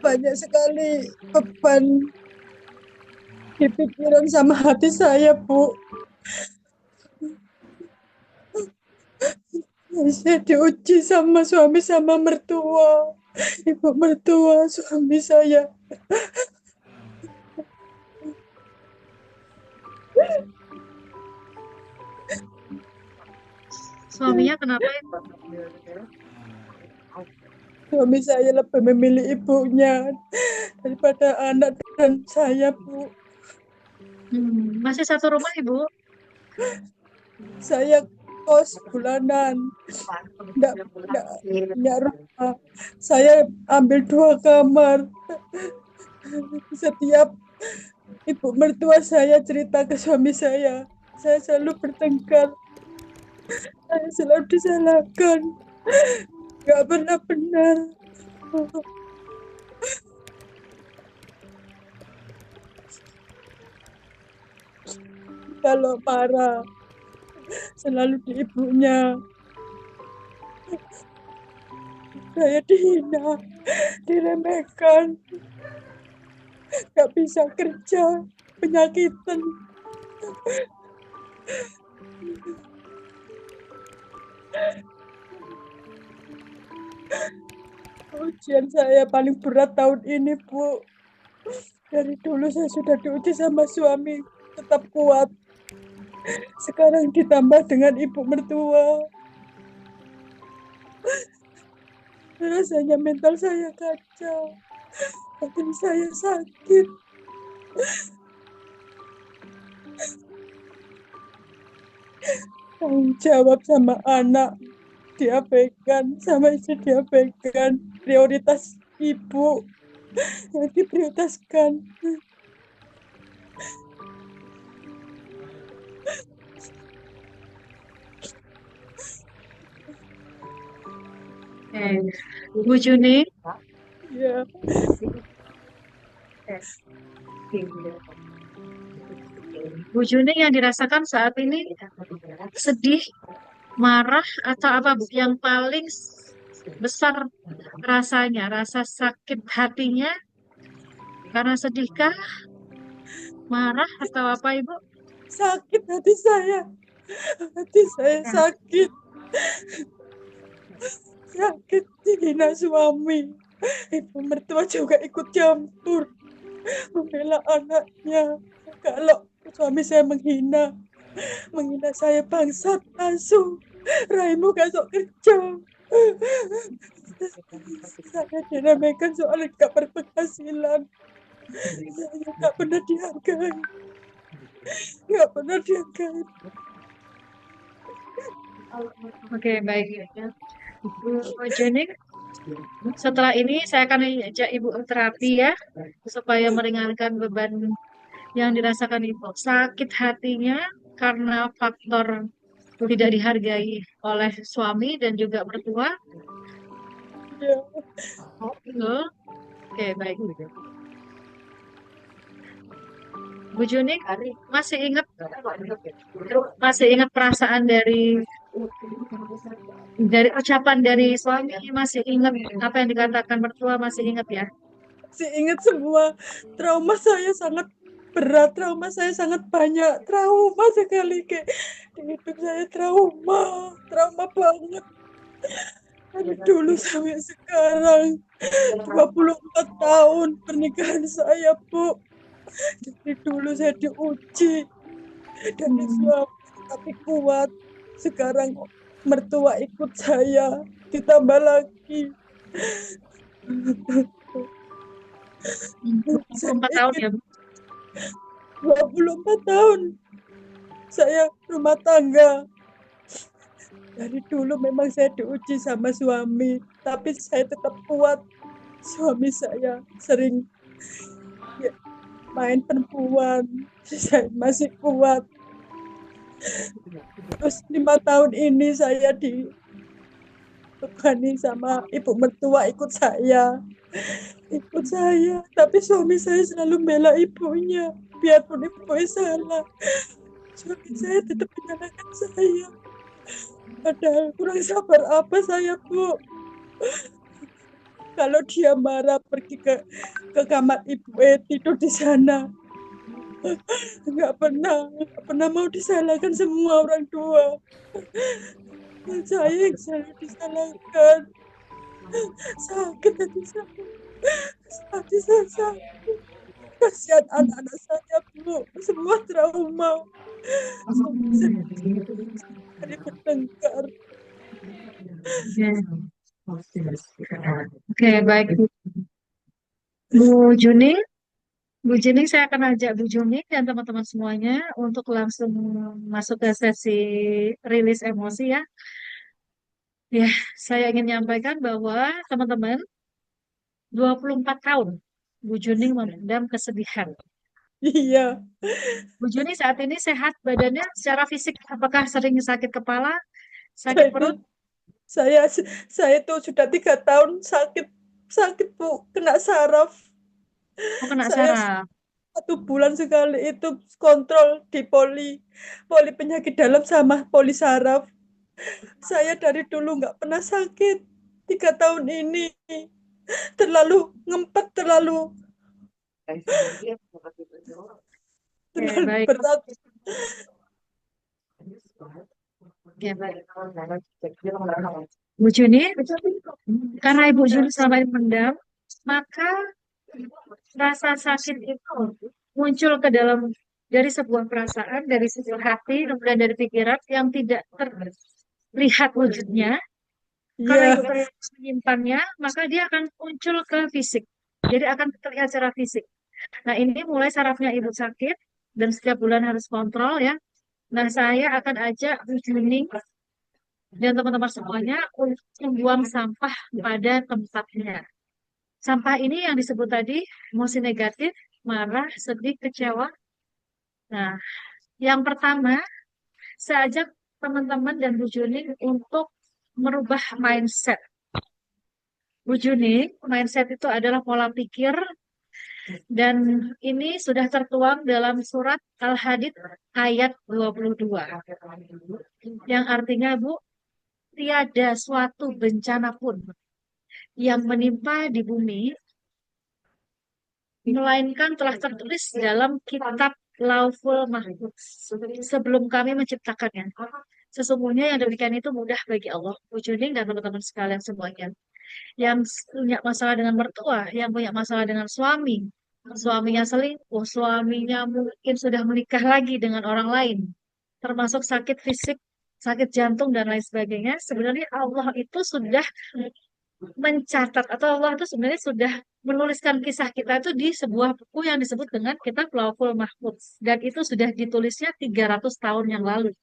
banyak sekali beban di pikiran sama hati saya, Bu. Saya diuji sama suami sama mertua. Ibu mertua suami saya. Suaminya kenapa Ibu? Suami saya lebih memilih ibunya daripada anak dan saya, Bu. Masih satu rumah Ibu? Saya kos bulanan, enggak rumah. Saya ambil 2 kamar. Setiap ibu mertua saya cerita ke suami saya selalu bertengkar. Saya selalu disalahkan. Enggak pernah benar. Kalau marah selalu di ibunya. Saya dihina, diremehkan, nggak bisa kerja, penyakitan. Ujian saya paling berat tahun ini, Bu. Dari dulu saya sudah diuji sama suami, tetap kuat. Sekarang ditambah dengan ibu mertua. Rasanya mental saya kacau. Batin saya sakit. Tanggung jawab sama anak diabaikan, sama istri diabaikan. Prioritas ibu yang diprioritaskan. Bu Juni, Ya, Bu Juni yang dirasakan saat ini sedih, marah, atau apa Bu? Yang paling besar rasanya, rasa sakit hatinya karena sedihkah, marah, atau apa Ibu? sakit hati saya. Hati saya sakit. Sakit dihina suami. Ibu mertua juga ikut campur membela anaknya. Kalau suami saya menghina saya bangsat, asu, raimu kasok kerja. Saya diremehkan soal gak berpenghasilan. Saya gak pernah dihargai. Gak pernah dihargai. Oke, baik. Bu Juni, setelah ini saya akan ajak Ibu terapi ya, supaya meringankan beban yang dirasakan Ibu. Sakit hatinya karena faktor tidak dihargai oleh suami dan juga mertua. Ya, Betul. Oke, baik. Bu Juni, masih ingat perasaan dari ucapan dari suami, masih ingat apa yang dikatakan mertua, masih ingat ya? masih ingat semua. Trauma saya sangat berat, trauma saya sangat banyak, trauma sekali kayak di hidup saya trauma banget. Dari dulu sampai sekarang 24 tahun pernikahan saya, Bu. Dari dulu saya diuji dari suami tapi kuat. Sekarang mertua ikut saya, ditambah lagi 24 saya tahun ingin ya, Bu? 24 tahun saya rumah tangga. Dari dulu memang saya diuji sama suami, tapi saya tetap kuat. Suami saya sering ya, main perempuan, saya masih kuat. Terus 5 tahun ini saya dibebani sama ibu mertua ikut saya, tapi suami saya selalu bela ibunya, biarpun ibunya salah. Suami saya tetap menyalahkan saya. Padahal kurang sabar apa saya, Bu. Kalau dia marah pergi ke kamar ibu, tidur di sana. Nggak pernah mau disalahkan semua orang tua. Saya yang selalu disalahkan. Sakit hati saya. Hati saya sakit. Kasihan anak-anak saya, Bu. Semua trauma. Hari bertengkar. Oke, baik. Bu Juni, Bu Juni, saya akan ajak Bu Juni dan teman-teman semuanya untuk langsung masuk ke sesi rilis emosi ya. Ya, saya ingin menyampaikan bahwa teman-teman 24 tahun Bu Juni memendam kesedihan. Iya, Bu Juni saat ini sehat badannya secara fisik, apakah sering sakit kepala, sakit jadi perut, saya saya tuh sudah 3 tahun sakit, Bu, kena saraf. oh, kena Saya saraf? 1 bulan sekali itu kontrol di poli penyakit dalam sama poli saraf. Saya dari dulu nggak pernah sakit. 3 tahun ini terlalu ngempet, terlalu Oke, baik. berat. Oke, baik. Bu Juni, karena Ibu Juni selama ini mendam, maka rasa sakit itu muncul ke dalam dari sebuah perasaan, dari sebuah hati, kemudian dari pikiran yang tidak terlihat wujudnya, Karena Iya. ibu terus menyimpannya, maka dia akan muncul ke fisik. Jadi akan terlihat secara fisik. Nah, ini mulai sarafnya ibu sakit dan setiap bulan harus kontrol ya. Nah, saya akan ajak Bu Juning dan teman-teman semuanya untuk membuang sampah pada tempatnya. Sampah ini yang disebut tadi emosi negatif, marah, sedih, kecewa. Nah, yang pertama, saya ajak teman-teman dan Bu Juning untuk merubah mindset. Bu Juning, mindset itu adalah pola pikir dan ini sudah tertuang dalam surat Al-Hadid ayat 22. Yang artinya, Bu, tiada suatu bencana pun yang menimpa di bumi, melainkan telah tertulis dalam kitab Lauful Mahfuz sebelum kami menciptakannya. Sesungguhnya yang demikian itu mudah bagi Allah. Bu Juning dan teman-teman sekalian semuanya. Yang punya masalah dengan mertua, yang punya masalah dengan suami, suaminya selingkuh, suaminya mungkin sudah menikah lagi dengan orang lain, termasuk sakit fisik, sakit jantung dan lain sebagainya. Sebenarnya Allah itu sudah mencatat atau Allah itu sebenarnya sudah menuliskan kisah kita itu di sebuah buku yang disebut dengan Kitab Lauhul Mahfuz dan itu sudah ditulisnya 300 tahun yang lalu.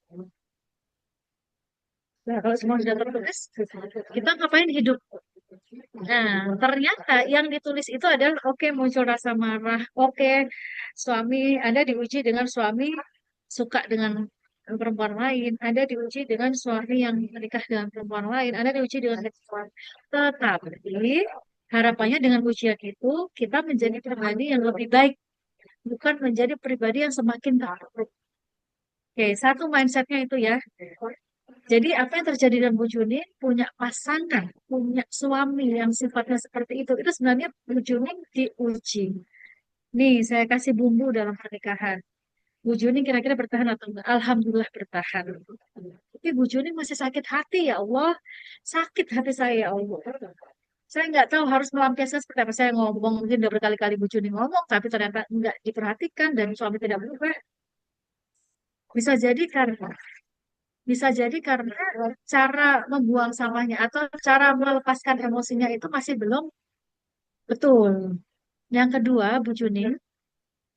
Nah, kalau semua sudah tertulis, kita ngapain hidup? Nah, ternyata yang ditulis itu adalah oke, muncul rasa marah, oke, suami Anda diuji dengan suami suka dengan perempuan lain, Anda diuji dengan suami yang menikah dengan perempuan lain, Anda diuji dengan perempuan. Tetapi harapannya dengan ujian itu kita menjadi pribadi yang lebih baik, bukan menjadi pribadi yang semakin buruk. Oke, satu mindsetnya itu ya. Jadi apa yang terjadi dengan Bu Juni punya pasangan, punya suami yang sifatnya seperti itu sebenarnya Bu Juni diuji. Nih, saya kasih bumbu dalam pernikahan. Bu Juni kira-kira bertahan atau enggak? Alhamdulillah bertahan. Tapi Bu Juni masih sakit hati ya Allah. Sakit hati saya ya Allah. Saya nggak tahu harus melampiaskan seperti apa. Saya ngomong, mungkin udah berkali-kali Bu Juni ngomong, tapi ternyata nggak diperhatikan dan suami tidak berubah. Bisa jadi karena Bisa jadi karena cara membuang sampahnya atau cara melepaskan emosinya itu masih belum betul. Yang kedua, Bu Juni,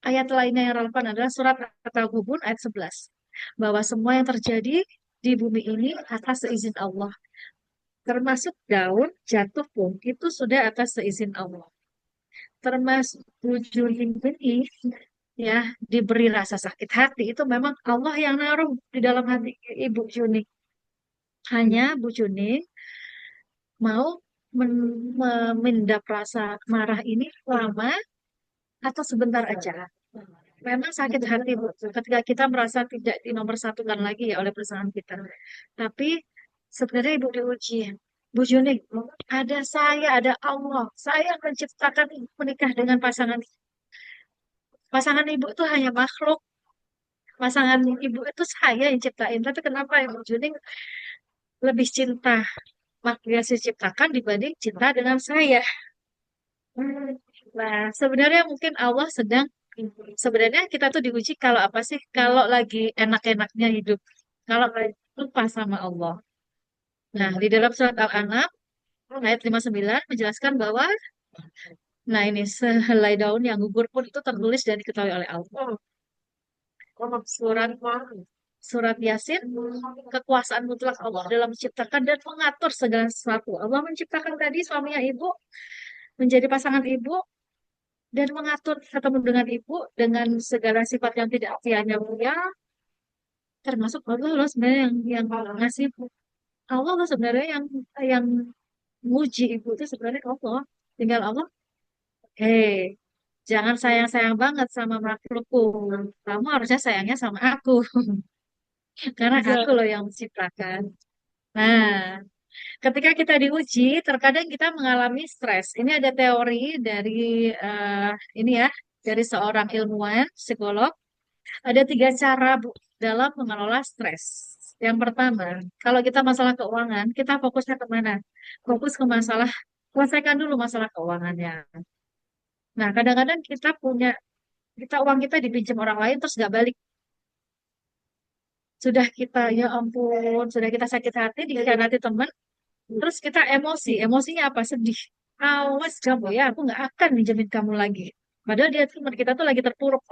ayat lainnya yang relevan adalah surat At-Taghabun ayat 11. Bahwa semua yang terjadi di bumi ini atas seizin Allah. Termasuk daun jatuh pun itu sudah atas seizin Allah. Termasuk Bu Juni ini ya diberi rasa sakit hati itu memang Allah yang naruh di dalam hati Ibu Juni. Hanya Bu Juni mau memendam rasa marah ini lama atau sebentar aja. Memang sakit hati Bu, ketika kita merasa tidak dinomorsatukan lagi ya oleh pasangan kita. Tapi sebenarnya Ibu diuji. Bu Juni, ada saya, ada Allah. Saya menciptakan menikah dengan pasangan. Pasangan Ibu itu hanya makhluk. Pasangan Ibu itu saya yang ciptain. Tapi kenapa Ibu Juni lebih cinta makhluk yang saya ciptakan dibanding cinta dengan saya? Nah, sebenarnya mungkin Allah sedang sebenarnya kita tuh diuji kalau apa sih? Kalau lagi enak-enaknya hidup, kalau lagi lupa sama Allah. Nah, di dalam surat Al-An'am ayat 59 menjelaskan bahwa nah ini sehelai daun yang gugur pun itu tertulis dan diketahui oleh Allah. Surat Surat Yasin, kekuasaan mutlak Allah dalam menciptakan dan mengatur segala sesuatu. Allah menciptakan tadi suaminya ibu menjadi pasangan ibu dan mengatur ketemu dengan ibu dengan segala sifat yang tidak tiada mulia termasuk Allah loh sebenarnya yang ngasih Allah loh sebenarnya yang muji ibu itu sebenarnya Allah tinggal Allah jangan sayang-sayang banget sama makhlukku kamu harusnya sayangnya sama aku karena Iya. aku loh yang menciptakan. Nah, ketika kita diuji terkadang kita mengalami stres. Ini ada teori dari eh, ini ya dari seorang ilmuwan psikolog. Ada 3 cara Bu dalam mengelola stres. Yang pertama, kalau kita masalah keuangan, kita fokusnya kemana? Fokus ke masalah, selesaikan dulu masalah keuangannya. Nah, kadang-kadang kita uang kita dipinjam orang lain terus nggak balik. Sudah kita, ya ampun, sudah kita sakit hati, dikhianati teman, Terus kita emosinya apa? Sedih. Awas kamu ya, aku nggak akan minjemin kamu lagi. Padahal kita tuh lagi terpuruk.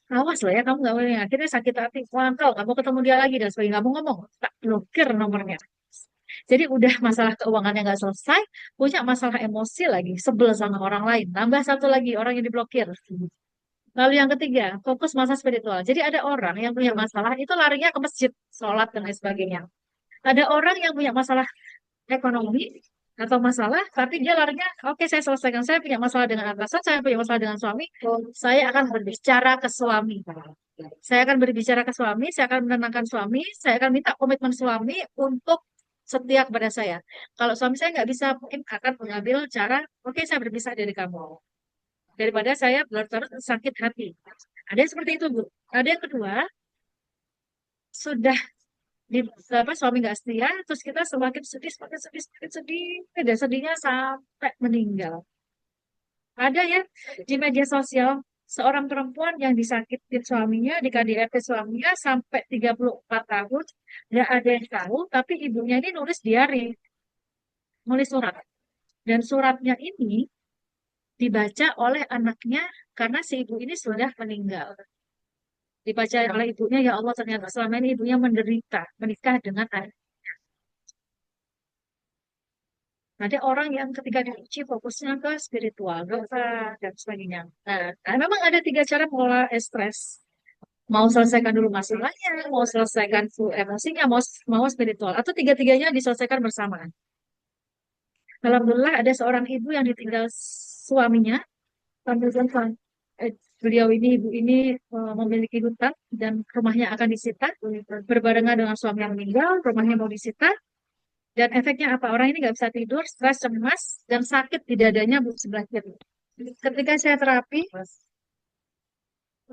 Awas loh ya, kamu nggak boleh. Akhirnya sakit hati. Wah, kau nggak mau ketemu dia lagi dan sebagainya. Kamu ngomong, tak blokir nomornya. Jadi udah masalah keuangannya nggak selesai, punya masalah emosi lagi, sebel sama orang lain. Tambah satu lagi orang yang diblokir. Lalu yang ketiga, fokus masa spiritual. Jadi ada orang yang punya masalah itu larinya ke masjid, sholat dan lain sebagainya. Ada orang yang punya masalah ekonomi atau masalah, tapi dia larinya, oke saya selesaikan. Saya punya masalah dengan atasan, saya punya masalah dengan suami, saya akan berbicara ke suami. Saya akan berbicara ke suami, saya akan menenangkan suami, saya akan minta komitmen suami untuk setia kepada saya. Kalau suami saya nggak bisa, mungkin akan mengambil cara, oke saya berpisah dari kamu. Daripada saya berlarut sakit hati. Ada yang seperti itu, Bu. Ada yang kedua, sudah di apa suami nggak setia, terus kita semakin sedih, semakin sedih, semakin sedih, dan sedihnya sampai meninggal. Ada ya di media sosial seorang perempuan yang disakitin suaminya, di KDRT suaminya sampai 34 tahun, nggak ada yang tahu, tapi ibunya ini nulis diary, nulis surat. Dan suratnya ini dibaca oleh anaknya karena si ibu ini sudah meninggal. Dibaca oleh ibunya, ya Allah ternyata selama ini ibunya menderita, menikah dengan anak. Ada orang yang ketika diuji fokusnya ke spiritual, doa, dan sebagainya. Nah, memang ada tiga cara mengelola stres. Mau selesaikan dulu masalahnya, mau selesaikan full emosinya, mau spiritual. Atau tiga-tiganya diselesaikan bersamaan. Alhamdulillah ada seorang ibu yang ditinggal suaminya. Kemudian beliau ini, ibu ini memiliki hutang dan rumahnya akan disita. Berbarengan dengan suami yang meninggal, rumahnya mau disita. Dan efeknya apa? Orang ini nggak bisa tidur, stres, cemas, dan sakit di dadanya bu sebelah kiri. Ketika saya terapi,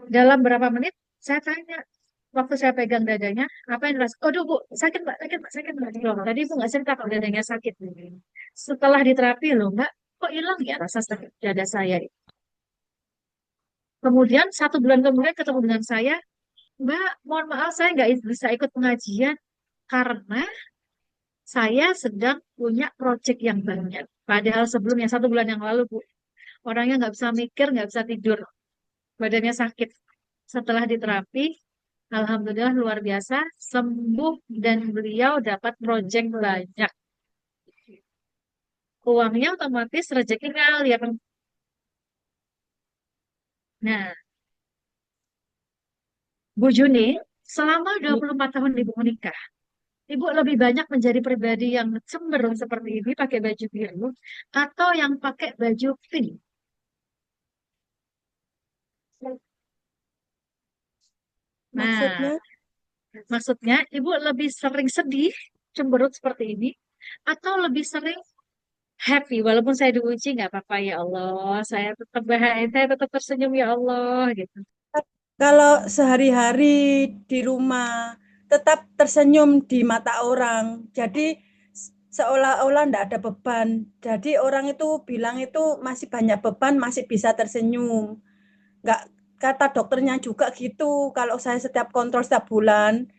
dalam berapa menit, saya tanya, waktu saya pegang dadanya, apa yang dirasa? Oh, bu, sakit mbak, sakit mbak, sakit mbak. Loh, tadi ibu nggak cerita kalau dadanya sakit. Setelah diterapi loh, mbak, kok hilang ya rasa sakit dada saya? Kemudian 1 bulan kemudian ketemu dengan saya, mbak, mohon maaf saya nggak bisa ikut pengajian karena saya sedang punya proyek yang banyak. Padahal sebelumnya 1 bulan yang lalu, Bu, orangnya nggak bisa mikir, nggak bisa tidur, badannya sakit. Setelah diterapi, alhamdulillah luar biasa, sembuh dan beliau dapat proyek banyak. Uangnya otomatis rezeki ngalir. Nah, Bu Juni, selama 24 tahun Ibu menikah, Ibu lebih banyak menjadi pribadi yang cenderung seperti ini, pakai baju biru, atau yang pakai baju pink? Nah, Maksudnya maksudnya, Ibu lebih sering sedih, cemberut seperti ini, atau lebih sering happy, walaupun saya diuji, nggak apa-apa ya Allah, saya tetap bahagia, saya tetap tersenyum ya Allah, gitu. kalau sehari-hari di rumah tetap tersenyum di mata orang. Jadi seolah-olah enggak ada beban. Jadi orang itu bilang itu masih banyak beban, masih bisa tersenyum. Enggak, kata dokternya juga gitu. Kalau saya setiap kontrol setiap bulan,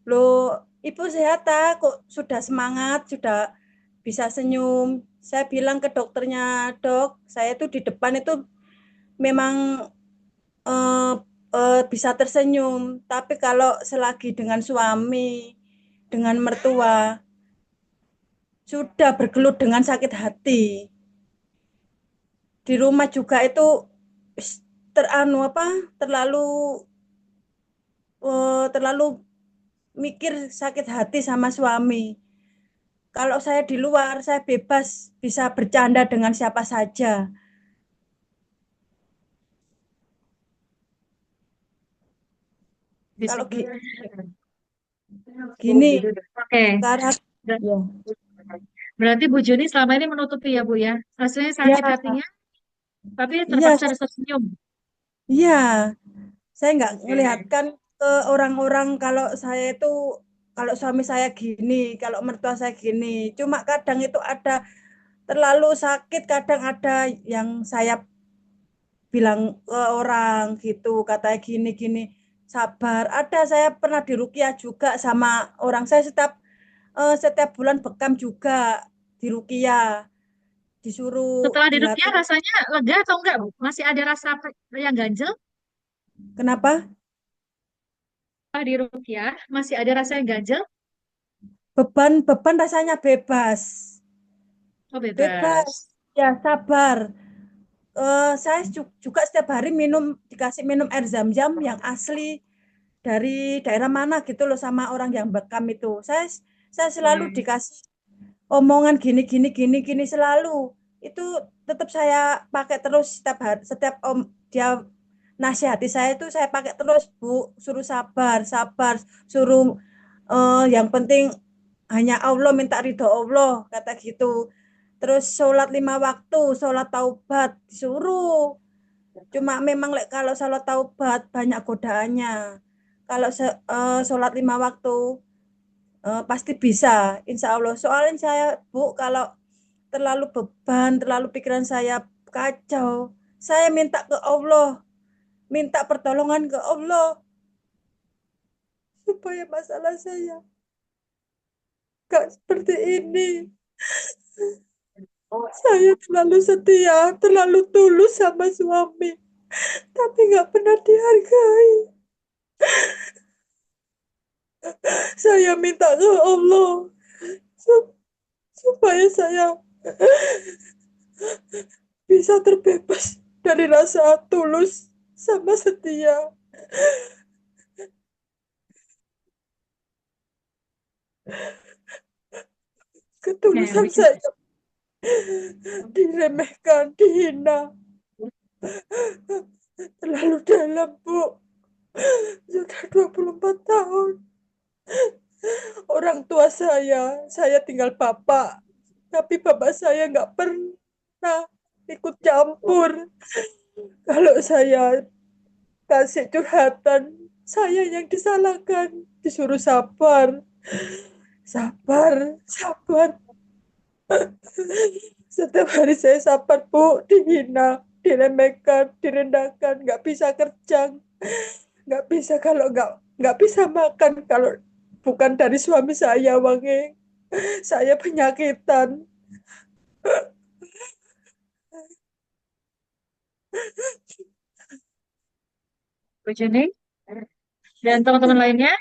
loh, ibu sehat tak? Kok sudah semangat, sudah bisa senyum. Saya bilang ke dokternya, dok, saya itu di depan itu memang eh, bisa tersenyum. Tapi kalau selagi dengan suami, dengan mertua, sudah bergelut dengan sakit hati. Di rumah juga itu teranu apa? Terlalu mikir sakit hati sama suami. Kalau saya di luar, saya bebas bisa bercanda dengan siapa saja. Kalau gini, Oke, karat Ber- ya, berarti Bu Juni selama ini menutupi ya Bu ya, hasilnya ya, sakit hatinya, tapi iya, terpaksa tersenyum. iya. Saya nggak Oke. ngelihatkan ke orang-orang kalau suami saya gini, kalau mertua saya gini. Cuma kadang itu ada terlalu sakit, kadang ada yang saya bilang ke orang gitu, katanya gini-gini, sabar. Ada saya pernah diruqyah juga sama orang saya setiap setiap bulan bekam juga di ruqyah, disuruh Setelah diruqyah dilatih. rasanya lega atau enggak, Bu? Masih ada rasa yang ganjel? Kenapa? Setelah diruqyah masih ada rasa yang ganjel? Beban rasanya bebas. Oh, Bebas. bebas. Ya, sabar. Saya juga setiap hari dikasih minum air zam-zam yang asli dari daerah mana gitu loh sama orang yang bekam itu. Saya selalu Hmm. dikasih omongan gini gini gini gini selalu. Itu tetap saya pakai terus setiap hari, setiap dia nasihati saya itu saya pakai terus, Bu. Suruh sabar, sabar, suruh yang penting hanya Allah, minta ridho Allah, kata gitu. Terus sholat 5 waktu, sholat taubat disuruh. Cuma memang kalau sholat taubat banyak godaannya. Kalau sholat 5 waktu pasti bisa, insya Allah. Soalnya saya, Bu, kalau terlalu beban, terlalu pikiran saya kacau, saya minta ke Allah, minta pertolongan ke Allah supaya masalah saya gak seperti ini. Saya terlalu setia, terlalu tulus sama suami, tapi gak pernah dihargai. Saya minta ke Allah supaya saya bisa terbebas dari rasa tulus sama setia. Ketulusan Oke. saya diremehkan, dihina. Terlalu dalam, Bu. Sudah 24 tahun. Orang tua saya tinggal bapak. Tapi bapak saya nggak pernah ikut campur. Kalau saya kasih curhatan, saya yang disalahkan. Disuruh sabar, sabar, sabar. Setiap hari saya sabar, Bu. Dihina, diremehkan, direndahkan. Nggak bisa kerja, nggak bisa kalau nggak bisa makan kalau bukan dari suami saya, wangi. Saya penyakitan. Bu Juni dan teman-teman lainnya,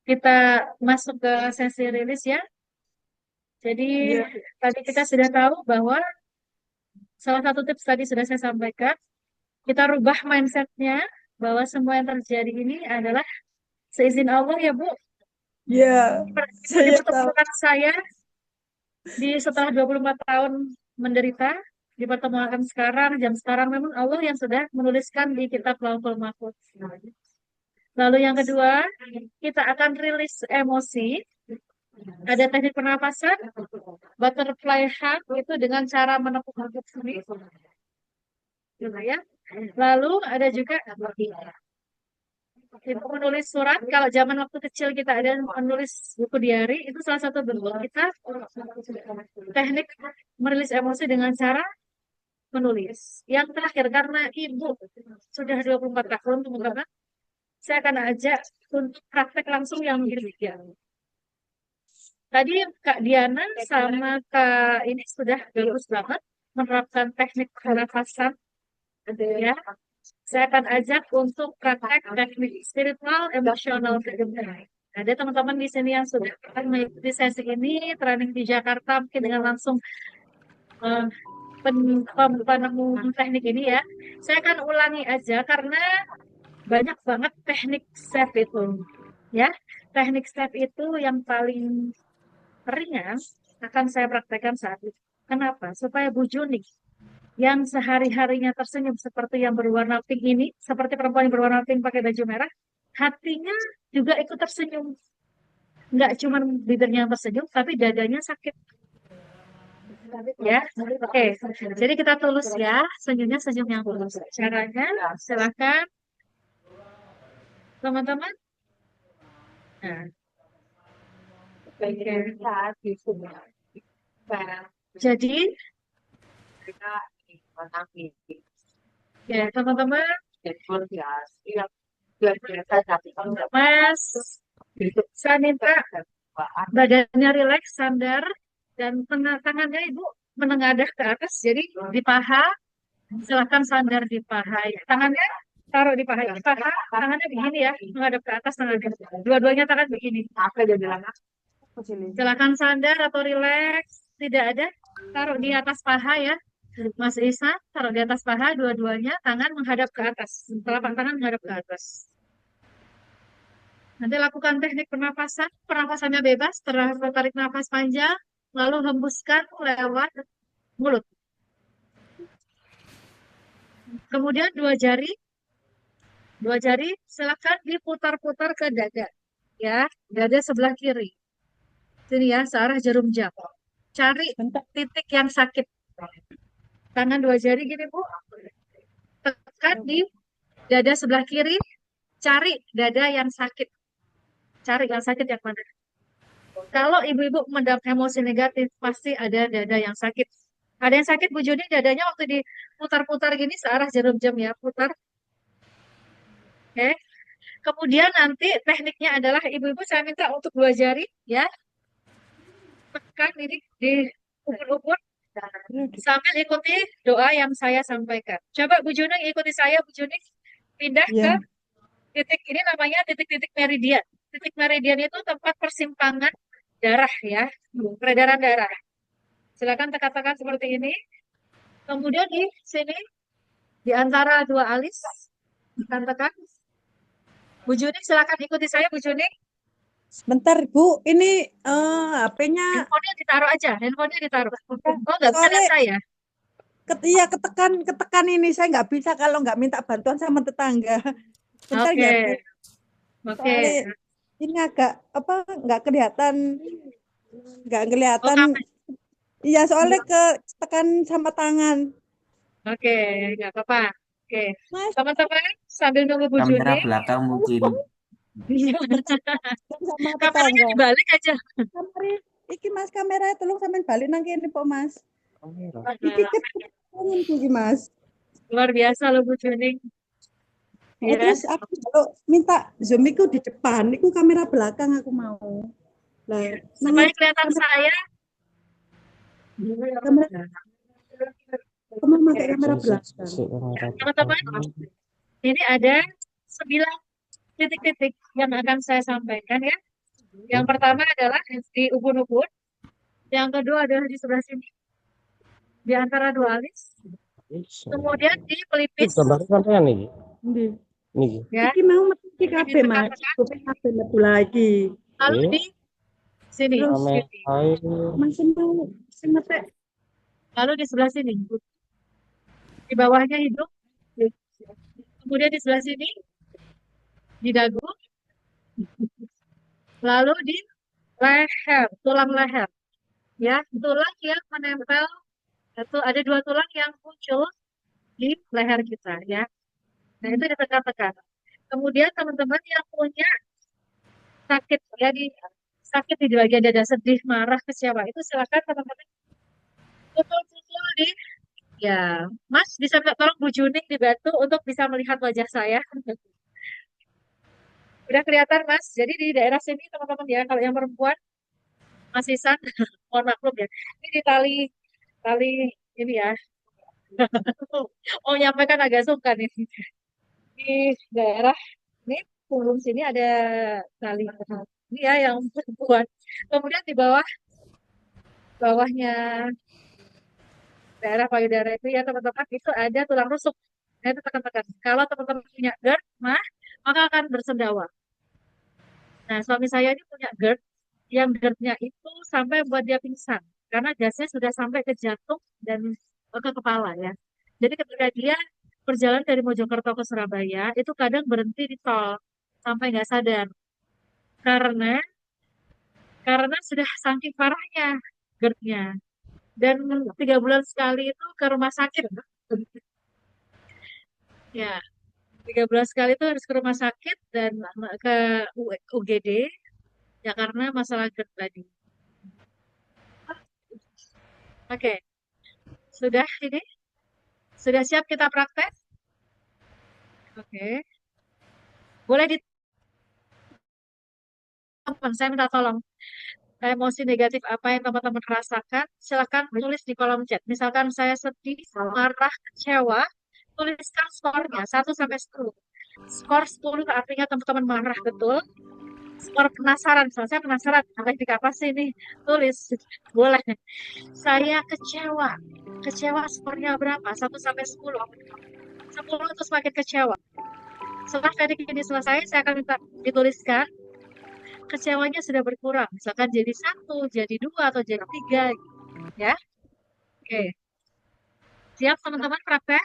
kita masuk ke sesi rilis ya. Jadi Ya, tadi kita sudah tahu bahwa salah satu tips tadi sudah saya sampaikan, kita rubah mindsetnya bahwa semua yang terjadi ini adalah seizin Allah ya Bu. ya, Itu saya tahu. dipertemukan saya setelah 24 tahun menderita, dipertemukan sekarang, jam sekarang memang Allah yang sudah menuliskan di kitab Lauhul Mahfuz. Lalu yang kedua, kita akan rilis emosi. Ada teknik pernapasan, butterfly hug itu dengan cara menepuk-nepuk sendiri. Gitu ya. Lalu ada juga itu menulis surat. Kalau zaman waktu kecil kita ada menulis buku diary, itu salah satu bentuk kita teknik merilis emosi dengan cara menulis. Yang terakhir, karena Ibu sudah 24 tahun, teman-teman, saya akan ajak untuk praktek langsung yang demikian. Tadi Kak Diana sama Kak ini sudah bagus banget menerapkan teknik pernafasan, ya. Saya akan ajak untuk praktek teknik spiritual, emosional, kegemparan. Ada teman-teman di sini yang sudah akan mengikuti sesi ini, training di Jakarta, mungkin dengan langsung eh, penemu teknik ini ya. Saya akan ulangi aja karena banyak banget teknik step itu. Ya, teknik step itu yang paling ringan akan saya praktekkan saat itu. Kenapa? Supaya Bu Juni yang sehari-harinya tersenyum seperti yang berwarna pink ini, seperti perempuan yang berwarna pink pakai baju merah, hatinya juga ikut tersenyum. Nggak cuma bibirnya yang tersenyum, tapi dadanya sakit. Ya, oke. Jadi kita tulus ya, senyumnya senyum yang tulus. Caranya, silakan teman-teman. Nah, oke. Jadi, ya teman-teman, Mas, saya minta Badannya rileks, sandar, dan tangannya Ibu menengadah ke atas. Jadi di paha, silahkan sandar di paha. Ya. Tangannya taruh di paha. Di paha, tangannya begini ya, menghadap ke atas tangannya. Dua-duanya tangan begini. Silahkan sandar atau rileks. Tidak ada. Taruh di atas paha ya. Mas Isa, taruh di atas paha, dua-duanya tangan menghadap ke atas. Telapak tangan menghadap ke atas. Nanti lakukan teknik pernapasan. Pernapasannya bebas, tarik nafas panjang, lalu hembuskan lewat mulut. Kemudian dua jari silakan diputar-putar ke dada. Ya, dada sebelah kiri. Sini ya, searah jarum jam. Cari Bentar. titik yang sakit. Tangan dua jari gini, Bu. Tekan di dada sebelah kiri, cari dada yang sakit. Cari yang sakit yang mana? Kalau ibu-ibu mendapat emosi negatif, pasti ada dada yang sakit. Ada yang sakit, Bu Juni, dadanya waktu diputar-putar gini searah jarum jam ya, putar. Oke. Kemudian nanti tekniknya adalah ibu-ibu saya minta untuk dua jari ya, tekan ini di ubun-ubun sambil ikuti doa yang saya sampaikan. Coba Bu Juni ikuti saya, Bu Juni. Pindah ke Ya, titik ini namanya titik-titik meridian. Titik meridian itu tempat persimpangan darah ya, peredaran darah. Silakan tekan-tekan seperti ini. Kemudian di sini di antara dua alis tekan-tekan. Bu Juni silakan ikuti saya, Bu Juni. sebentar Bu, ini HP-nya Handphonenya ditaruh aja, handphonenya ditaruh. Oh, nggak bisa lihat soalnya saya. iya ketekan ini saya nggak bisa kalau nggak minta bantuan sama tetangga. Bentar Oke, ya Bu, oke. soalnya ini agak apa nggak kelihatan Oh, Iya soalnya tekan sama tangan. oke, nggak apa-apa. Oke, Mas, teman-teman sambil nunggu Bu Kamera Juni, belakang mungkin. sama kameranya tetangga. dibalik aja. Kamera, iki Mas kamera tolong sampean balik nang kene po Mas. Kamera. Iki ketekan iki Mas. Luar biasa loh Bu Juni. Ya. Terus aku kalau minta zoom iku di depan, iku kamera belakang aku mau. Lah, nang Supaya kelihatan saya. kamera aku mau pakai kamera belakang. Teman-teman, ini ada 9 titik-titik yang akan saya sampaikan ya. Yang pertama adalah di ubun-ubun. Yang kedua adalah di sebelah sini. Di antara dua alis. Kemudian di pelipis. Gambarnya sampean nih. Ndi? Nih. Ya. Iki mau mati kabeh Mas. Kopi kabeh metu lagi. Lalu di sini. Kamera air. Masih mau sing ngetek. Lalu di sebelah sini. Di bawahnya hidung. Kemudian di sebelah sini. Di dagu. Lalu di leher, tulang leher. Ya, tulang yang menempel. Itu ada 2 tulang yang muncul di leher kita ya. Nah, itu ditekan-tekan. Kemudian teman-teman yang punya sakit ya sakit di bagian dada, sedih, marah, kecewa, itu silakan teman-teman pukul-pukul di ya. Mas bisa minta tolong Bu Junik dibantu untuk bisa melihat wajah saya. Udah kelihatan Mas. Jadi di daerah sini teman-teman ya, kalau yang perempuan Mas Isan, mohon maklum ya. Ini di tali ini ya. Oh, nyampaikan agak sungkan ini. Di daerah ini punggung sini ada tali ini ya yang perempuan. Kemudian di bawahnya daerah payudara itu ya teman-teman itu ada tulang rusuk. Nah, itu tekan-tekan. Kalau teman-teman punya GERD, maka akan bersendawa. Nah, suami saya ini punya GERD, yang GERD-nya itu sampai buat dia pingsan karena gasnya sudah sampai ke jantung dan ke kepala ya. Jadi ketika dia perjalanan dari Mojokerto ke Surabaya itu kadang berhenti di tol sampai nggak sadar karena sudah saking parahnya GERD-nya dan 3 bulan sekali itu ke rumah sakit ya 3 bulan sekali itu harus ke rumah sakit dan ke UGD ya karena masalah GERD tadi. Oke, sudah siap kita praktek? Oke, boleh teman-teman, saya minta tolong. Emosi negatif apa yang teman-teman rasakan, silakan tulis di kolom chat. Misalkan saya sedih, marah, kecewa, tuliskan skornya 1 sampai 10. Skor 10 artinya teman-teman marah betul. Skor penasaran, saya penasaran, teknik apa sih ini? Tulis, boleh. Saya kecewa. Kecewa skornya berapa? 1 sampai 10. 10 itu semakin kecewa. Setelah tadi ini selesai, saya akan minta dituliskan kecewanya sudah berkurang. Misalkan jadi 1, jadi 2, atau jadi 3. Ya, oke. Siap teman-teman praktek?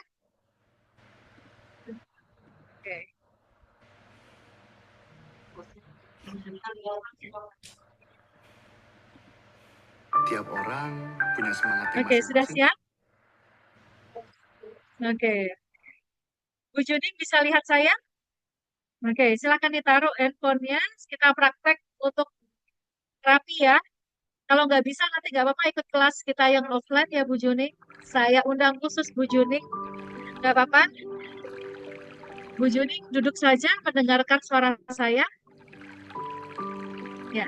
Oke. Tiap orang punya semangatnya Oke, sudah masing-masing. siap? Oke. Bu Juning bisa lihat saya? Oke, silakan ditaruh handphonenya. Kita praktek untuk terapi ya. Kalau nggak bisa nanti nggak apa-apa ikut kelas kita yang offline ya Bu Juning. Saya undang khusus Bu Juning. Nggak apa-apa. Bu Juning duduk saja mendengarkan suara saya. Ya.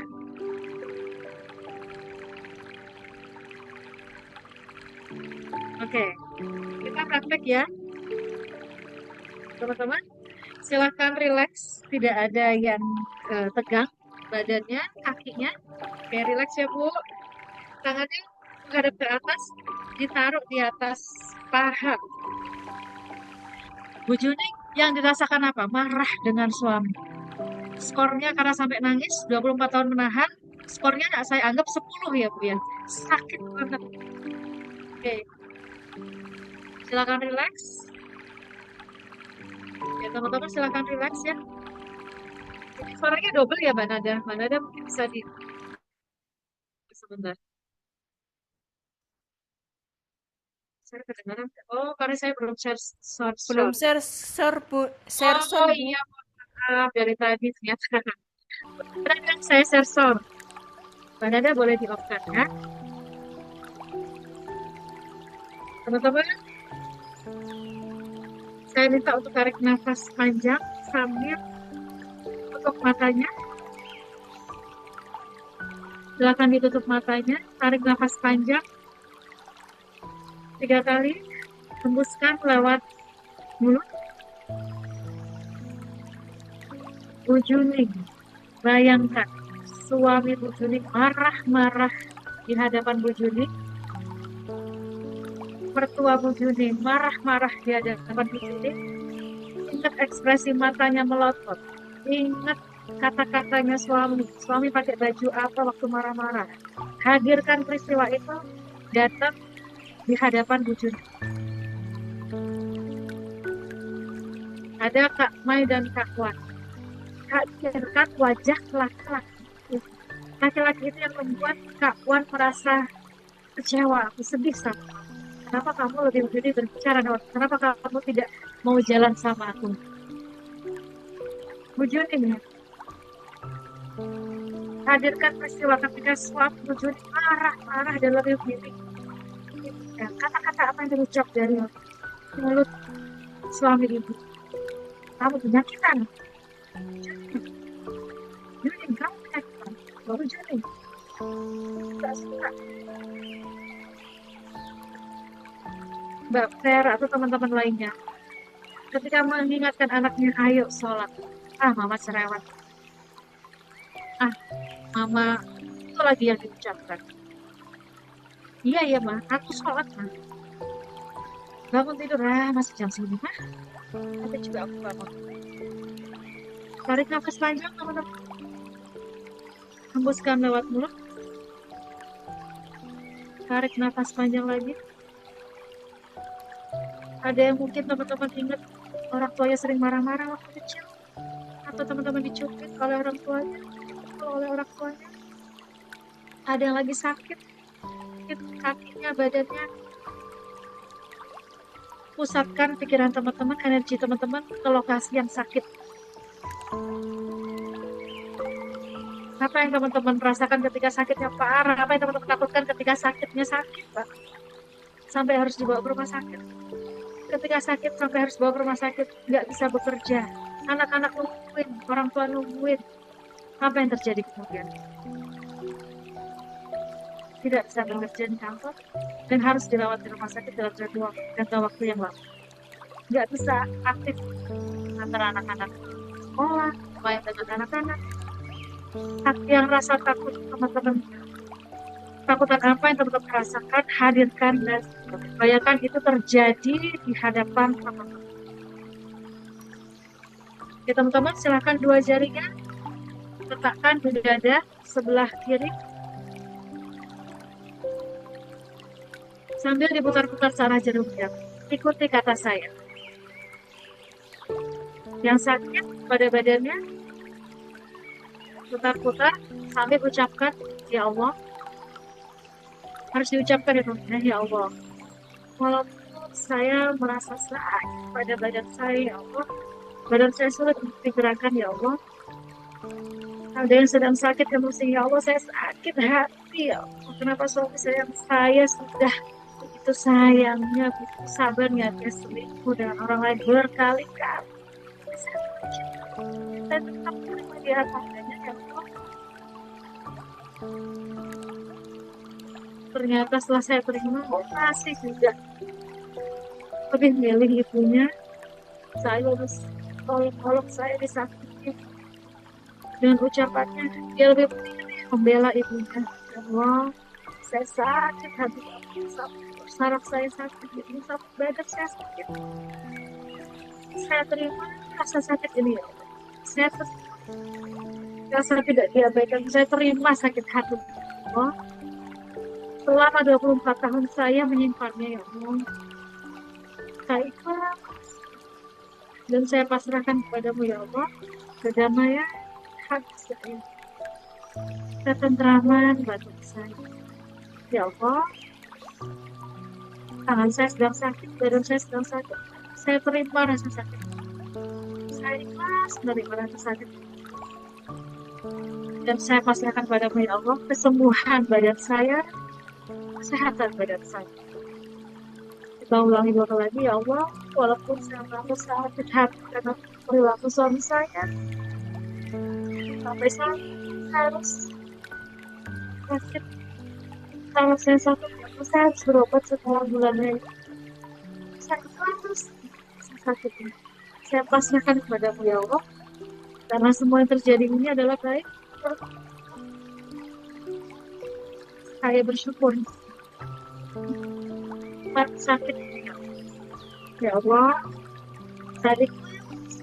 Oke, kita praktek ya. Teman-teman, silakan relax. Tidak ada yang tegang badannya, kakinya. Oke, relax ya Bu. Tangannya menghadap ke atas, ditaruh di atas paha. Bu Juning yang dirasakan apa? Marah dengan suami. Skornya karena sampai nangis, 24 tahun menahan. Skornya nggak saya anggap 10 ya Bu ya. Sakit banget. Oke. Silakan relax. Ya teman-teman silakan relax ya. Ini suaranya double ya Mbak Nada. Mbak Nada mungkin bisa di... Sebentar. Saya kedengaran. Oh, karena saya belum share Belum share. share Bu, share Oh sound Bu. iya, maaf dari tadi ternyata. Benar saya share sound. Mbak Nada boleh di-off-kan ya. Teman-teman, saya minta untuk tarik nafas panjang sambil tutup matanya. Silakan ditutup matanya, tarik nafas panjang 3 kali, hembuskan lewat mulut. Bu Juning, bayangkan suami Bu Juning marah-marah di hadapan Bu Juning. Mertua Bu Juning marah-marah di hadapan Bu Juning. Ingat ekspresi matanya melotot. Ingat kata-katanya suami. Suami pakai baju apa waktu marah-marah. Hadirkan peristiwa itu datang di hadapan Bu Juning. Ada Kak Mai dan Kak Wan. Hadirkan wajah laki-laki. Laki-laki itu yang membuat Kak Wan merasa kecewa, sedih sama. Kenapa kamu lebih memilih berbicara? Kenapa kamu tidak mau jalan sama aku? Bu Juning ya. Hadirkan peristiwa ketika suami Bu Juning marah-marah dan lebih memilih. Ya, kata-kata apa yang terucap dari mulut suami ibu? Kamu penyakitan. Juning, kamu penyakitan. Baru Juning. Tidak suka. Mbak Fer atau teman-teman lainnya. Ketika mengingatkan anaknya, ayo sholat. Ah, mama cerewet. Ah, mama itu lagi yang diucapkan. Iya, iya, Ma. Aku sholat, Ma. Bangun tidur, masih jam 9, Ma. Tapi juga aku bangun. Tarik nafas panjang, teman-teman. Hembuskan lewat mulut. Tarik nafas panjang lagi. Ada yang mungkin teman-teman ingat orang tuanya sering marah-marah waktu kecil. Atau teman-teman dicubit oleh orang tuanya. Atau oleh orang tuanya. Ada yang lagi sakit. Kakinya, badannya. Pusatkan pikiran teman-teman, energi teman-teman ke lokasi yang sakit. Apa yang teman-teman rasakan ketika sakitnya parah? Apa yang teman-teman takutkan ketika sakitnya sakit, Pak? Sampai harus dibawa ke rumah sakit. Ketika sakit sampai harus bawa ke rumah sakit, nggak bisa bekerja. Anak-anak nungguin, orang tua nungguin. Apa yang terjadi kemudian? Tidak bisa bekerja di kantor dan harus dirawat di rumah sakit dalam jangka waktu yang lama. Nggak bisa aktif antara anak-anak sekolah, main dengan anak-anak. Yang rasa takut teman-teman, takutan apa yang teman-teman rasakan, hadirkan dan bayangkan itu terjadi di hadapan teman-teman. Ya, teman-teman, silakan dua jarinya letakkan di dada sebelah kiri sambil diputar-putar searah jarum jam. Ikuti kata saya. Yang sakit pada badannya putar-putar sambil ucapkan, ya Allah. Harus diucapkan itu, ya Allah. Walaupun saya merasa sakit pada badan saya, ya Allah. Badan saya sulit untuk digerakkan, ya Allah. Ada yang sedang sakit emosi, ya Allah, saya sakit hati, ya Allah. Kenapa suami saya sudah begitu sayangnya, begitu sabarnya, dia selingkuh dengan orang lain berkali-kali. Saya tetap terima di atasnya, ya Allah. Ternyata setelah saya terima, masih juga lebih milih ibunya. Saya harus tolong saya disakiti. Dengan ucapannya, dia lebih memilih membela ibunya. Ya Allah, saya sakit hati, saraf saya sakit, sampai badan saya sakit. Saya terima rasa sakit ini, ya Allah. Saya rasa tidak diabaikan, saya terima sakit hati, ya Allah. Selama 24 tahun saya menyimpannya, ya Allah. Saya ikhlas dan saya pasrahkan kepadamu, ya Allah. Kedamaian hati saya, ketentraman batin saya, ya Allah. Tangan saya sedang sakit, badan saya sedang sakit. Saya terima rasa sakit. Saya ikhlas menerima rasa sakit. Dan saya pasrahkan padamu, ya Allah, kesembuhan badan saya, kesehatan badan saya. Kita ulangi dua kali lagi, ya Allah. Walaupun saya merasa sakit hati karena perilaku suami saya, sampai saya harus sakit. Kalau saya sakit, saya harus berobat setelah bulannya. Saya harus sakit. Saya pasrahkan kepadamu, ya Allah. Karena semua yang terjadi ini adalah baik. Saya bersyukur. Sakit ini, ya Allah. Saya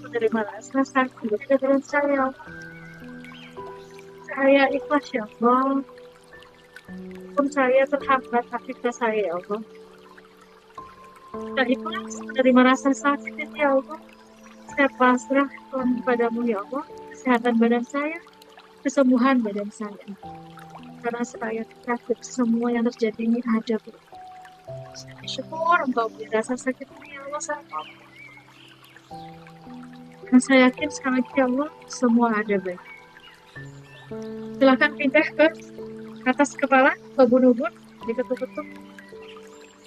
menerima rasa sakit dari saya. Saya ikhlas, ya Allah. Pun saya terhambat aktivitas saya, ya Allah. Saya ikhlas menerima rasa sakit ini, ya Allah. Saya pasrah kepadamu, ya Allah. Kesehatan badan saya, kesembuhan badan saya. Karena saya takut semua yang terjadi ini ada. Saya bersyukur engkau beri rasa sakit ini, ya Allah, sama. Dan saya yakin sekali lagi, ya Allah, semua ada baik. Silakan pindah ke atas kepala, ke ubun-ubun, diketuk-ketuk.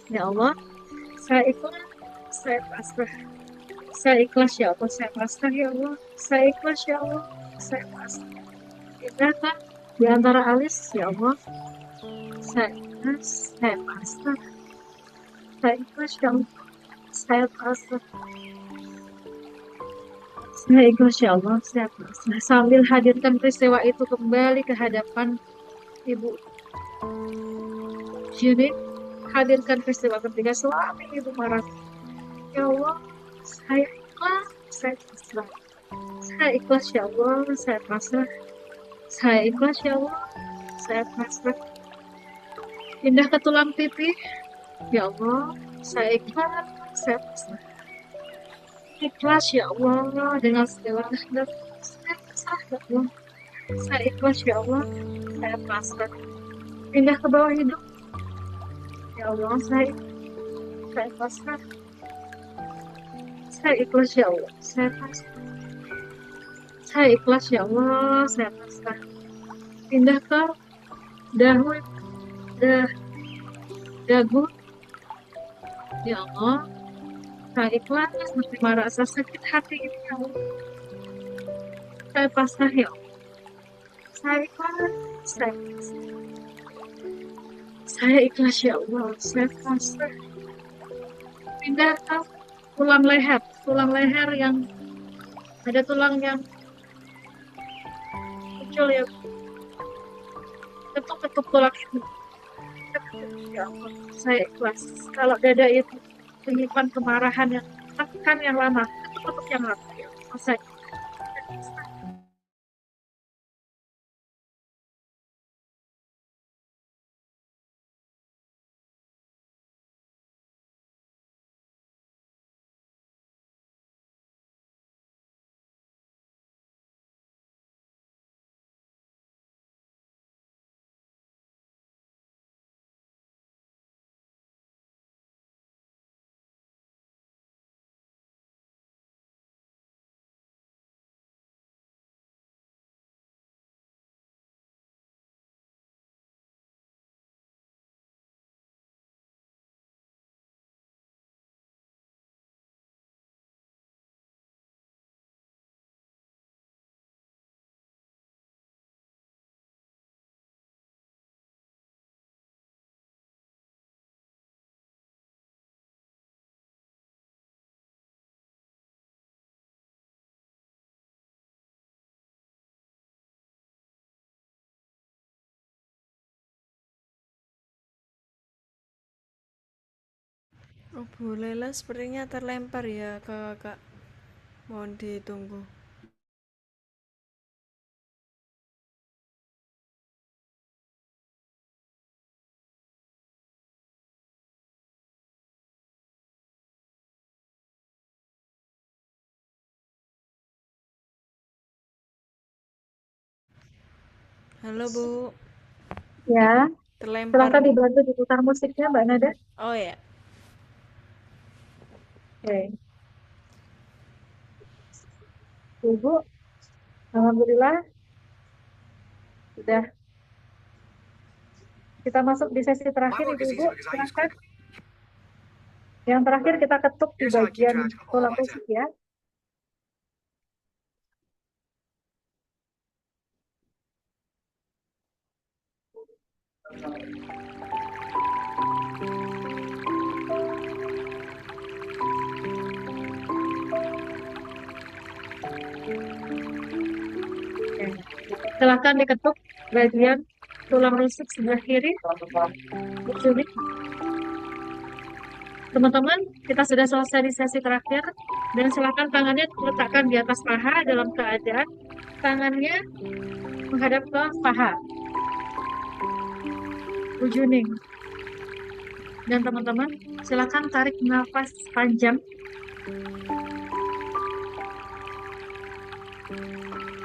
Ya Allah, saya ikhlas, saya pasrah. Saya ikhlas, ya Allah, saya pasrah, ya Allah. Saya ikhlas, ya Allah, saya pasrah. Pindahkan di antara alis, ya Allah. Saya ikhlas, saya pasrah. Saya ikhlas, ya Allah, saya pasrah. Saya ikhlas, ya Allah, saya pasrah. Sambil hadirkan peristiwa itu kembali ke hadapan Ibu Juni, hadirkan peristiwa ketika suami Ibu marah. Ya Allah, saya ikhlas, saya pasrah. Saya ikhlas, ya Allah, saya pasrah. Saya ikhlas, ya Allah, saya pasrah. Pindah ke tulang pipi. Ya Allah, saya ikhlas, saya pasrah. Ikhlas, ya Allah, dengan segala kehendak. Saya pasrah, ya Allah. Saya ikhlas, ya Allah, saya pasrah. Pindah ke bawah hidung. Ya Allah, saya pasrah. Saya ikhlas, ya Allah, saya pasrah. Saya ikhlas, ya Allah, saya pasrah. Pindah ke dagu. Ya Allah, saya ikhlas menerima rasa sakit hati ini, ya Allah. Saya pasrah, ya Allah. Saya ikhlas. Saya ikhlas. Saya ikhlas ya Allah. Saya ikhlas. Pindah ke tulang leher. Tulang leher yang ada tulang yang muncul ya. Ketuk-ketuk tulang itu. Ya Allah. Saya ikhlas. Kalau dada itu menyimpan kemarahan yang tekan yang lama. Ketuk-ketuk yang lama. Ya Allah, saya ikhlas. Oh, Bu Lela sepertinya terlempar ya ke kakak. Mohon ditunggu. Halo Bu, Ya, terlempar silakan Bu. dibantu diputar musiknya, Mbak Nada. Oh ya, Oke. Ibu, alhamdulillah sudah kita masuk di sesi terakhir, Ibu-ibu. Silakan. Yang terakhir kita ketuk di bagian tulang rusuk ya. Oke. Silakan diketuk bagian tulang rusuk sebelah kiri. Bu Jumi. Teman-teman, kita sudah selesai di sesi terakhir dan silakan tangannya diletakkan di atas paha dalam keadaan tangannya menghadap ke paha. Bu Juning. Dan teman-teman, silakan tarik nafas panjang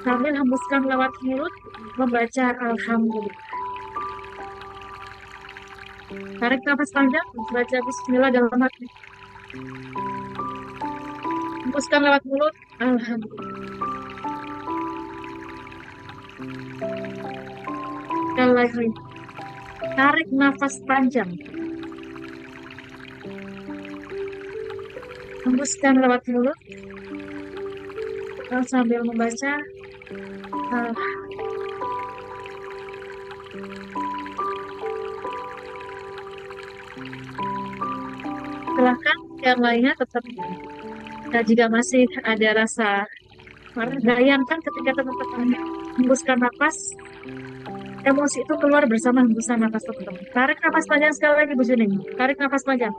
sambil hembuskan lewat mulut membaca Alhamdulillah. Tarik nafas panjang, baca Bismillah dalam hati. Hembuskan lewat mulut, Alhamdulillah. Sekali lagi, tarik nafas panjang. Hembuskan lewat mulut sambil membaca Silahkan yang lainnya tetap. Nah, jika masih ada rasa marah, bayangkan ketika teman-teman hembuskan nafas, emosi itu keluar bersama hembusan nafas teman-teman. Tarik nafas panjang sekali lagi, Bu Juning. Tarik nafas panjang.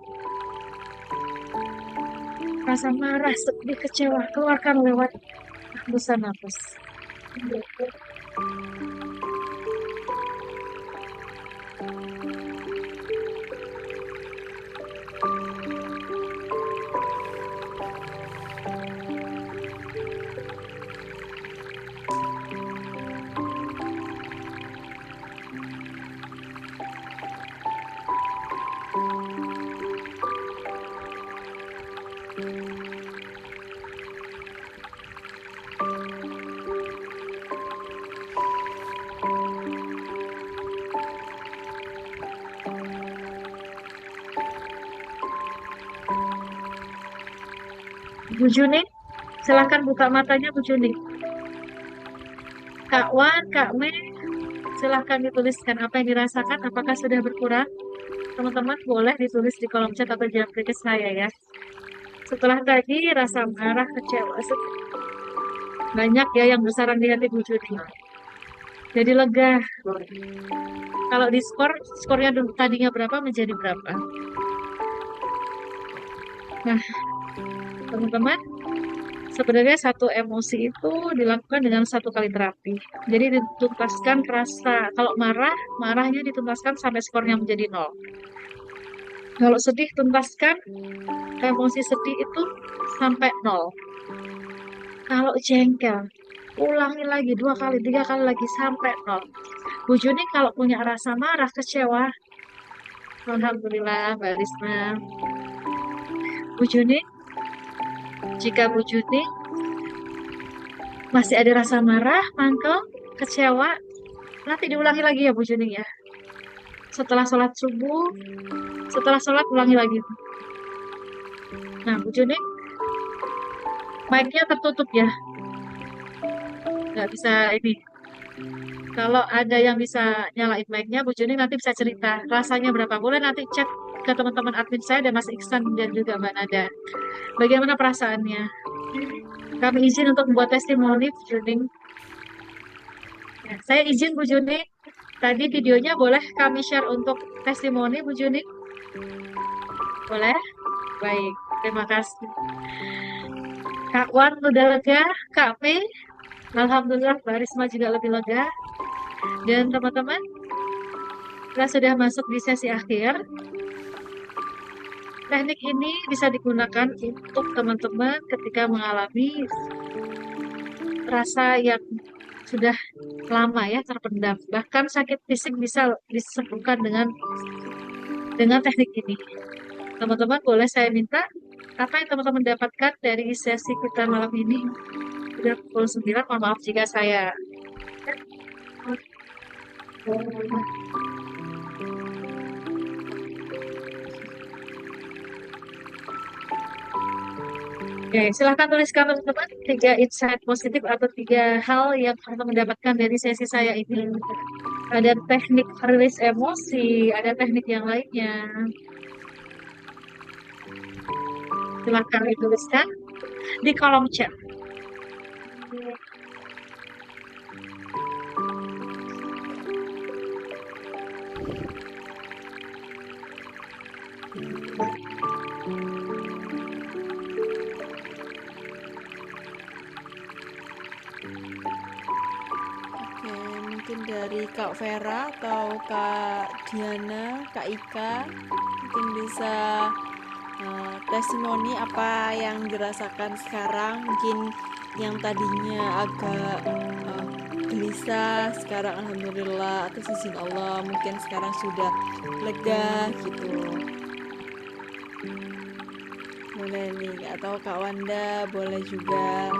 Rasa marah, sedih, kecewa, keluarkan lewat hembusan nafas. Bu Juning, silakan buka matanya, Bu Juning. Kak Wan, Kak Mei, silahkan dituliskan apa yang dirasakan. Apakah sudah berkurang? Teman-teman boleh ditulis di kolom chat atau japri ke saya ya. Setelah tadi rasa marah, kecewa, banyak ya yang bersarang di hati Bu Juni. Jadi lega. Kalau di skornya dulu tadinya berapa menjadi berapa? Nah, teman-teman, sebenarnya satu emosi itu dilakukan dengan satu kali terapi. Jadi dituntaskan rasa. Kalau marah, marahnya dituntaskan sampai skornya menjadi 0. Kalau sedih, tuntaskan emosi sedih itu sampai 0. Kalau jengkel, ulangi lagi 2 kali, 3 kali lagi sampai 0. Bu Juni kalau punya rasa marah, kecewa, alhamdulillah Mbak Risma. Bu Juni, jika Bu Juni masih ada rasa marah, mangkel, kecewa, nanti diulangi lagi ya Bu Juni ya. Setelah sholat subuh, setelah sholat ulangi lagi. Nah Bu Juni, mic-nya tertutup ya, nggak bisa ini. Kalau ada yang bisa nyalain mic-nya, Bu Juni nanti bisa cerita rasanya berapa. Boleh nanti chat ke teman-teman admin saya dan Mas Iksan dan juga Mbak Nada. Bagaimana perasaannya? Kami izin untuk membuat testimoni Bu Juni. Ya, saya izin Bu Juni. Tadi videonya boleh kami share untuk testimoni Bu Juni? Boleh? Baik, terima kasih. Kak Wan udah lega, Kak P, alhamdulillah Mbak Risma juga lebih lega. Dan teman-teman, kita sudah masuk di sesi akhir. Teknik ini bisa digunakan untuk teman-teman ketika mengalami rasa yang sudah lama ya terpendam. Bahkan sakit fisik bisa disembuhkan dengan teknik ini. Teman-teman boleh saya minta apa yang teman-teman dapatkan dari sesi kita malam ini. Sudah pukul 9, mohon maaf jika saya Oke, silahkan tuliskan teman-teman 3 insight positif atau 3 hal yang teman-teman mendapatkan dari sesi saya ini. Ada teknik rilis emosi, ada teknik yang lainnya. Silahkan dituliskan di kolom chat. Oke, mungkin dari Kak Vera atau Kak Diana, Kak Ika, mungkin bisa testimoni apa yang dirasakan sekarang. Mungkin yang tadinya agak gelisah, sekarang alhamdulillah atas izin Allah mungkin sekarang sudah lega gitu. Boleh nih, atau Kak Wanda boleh juga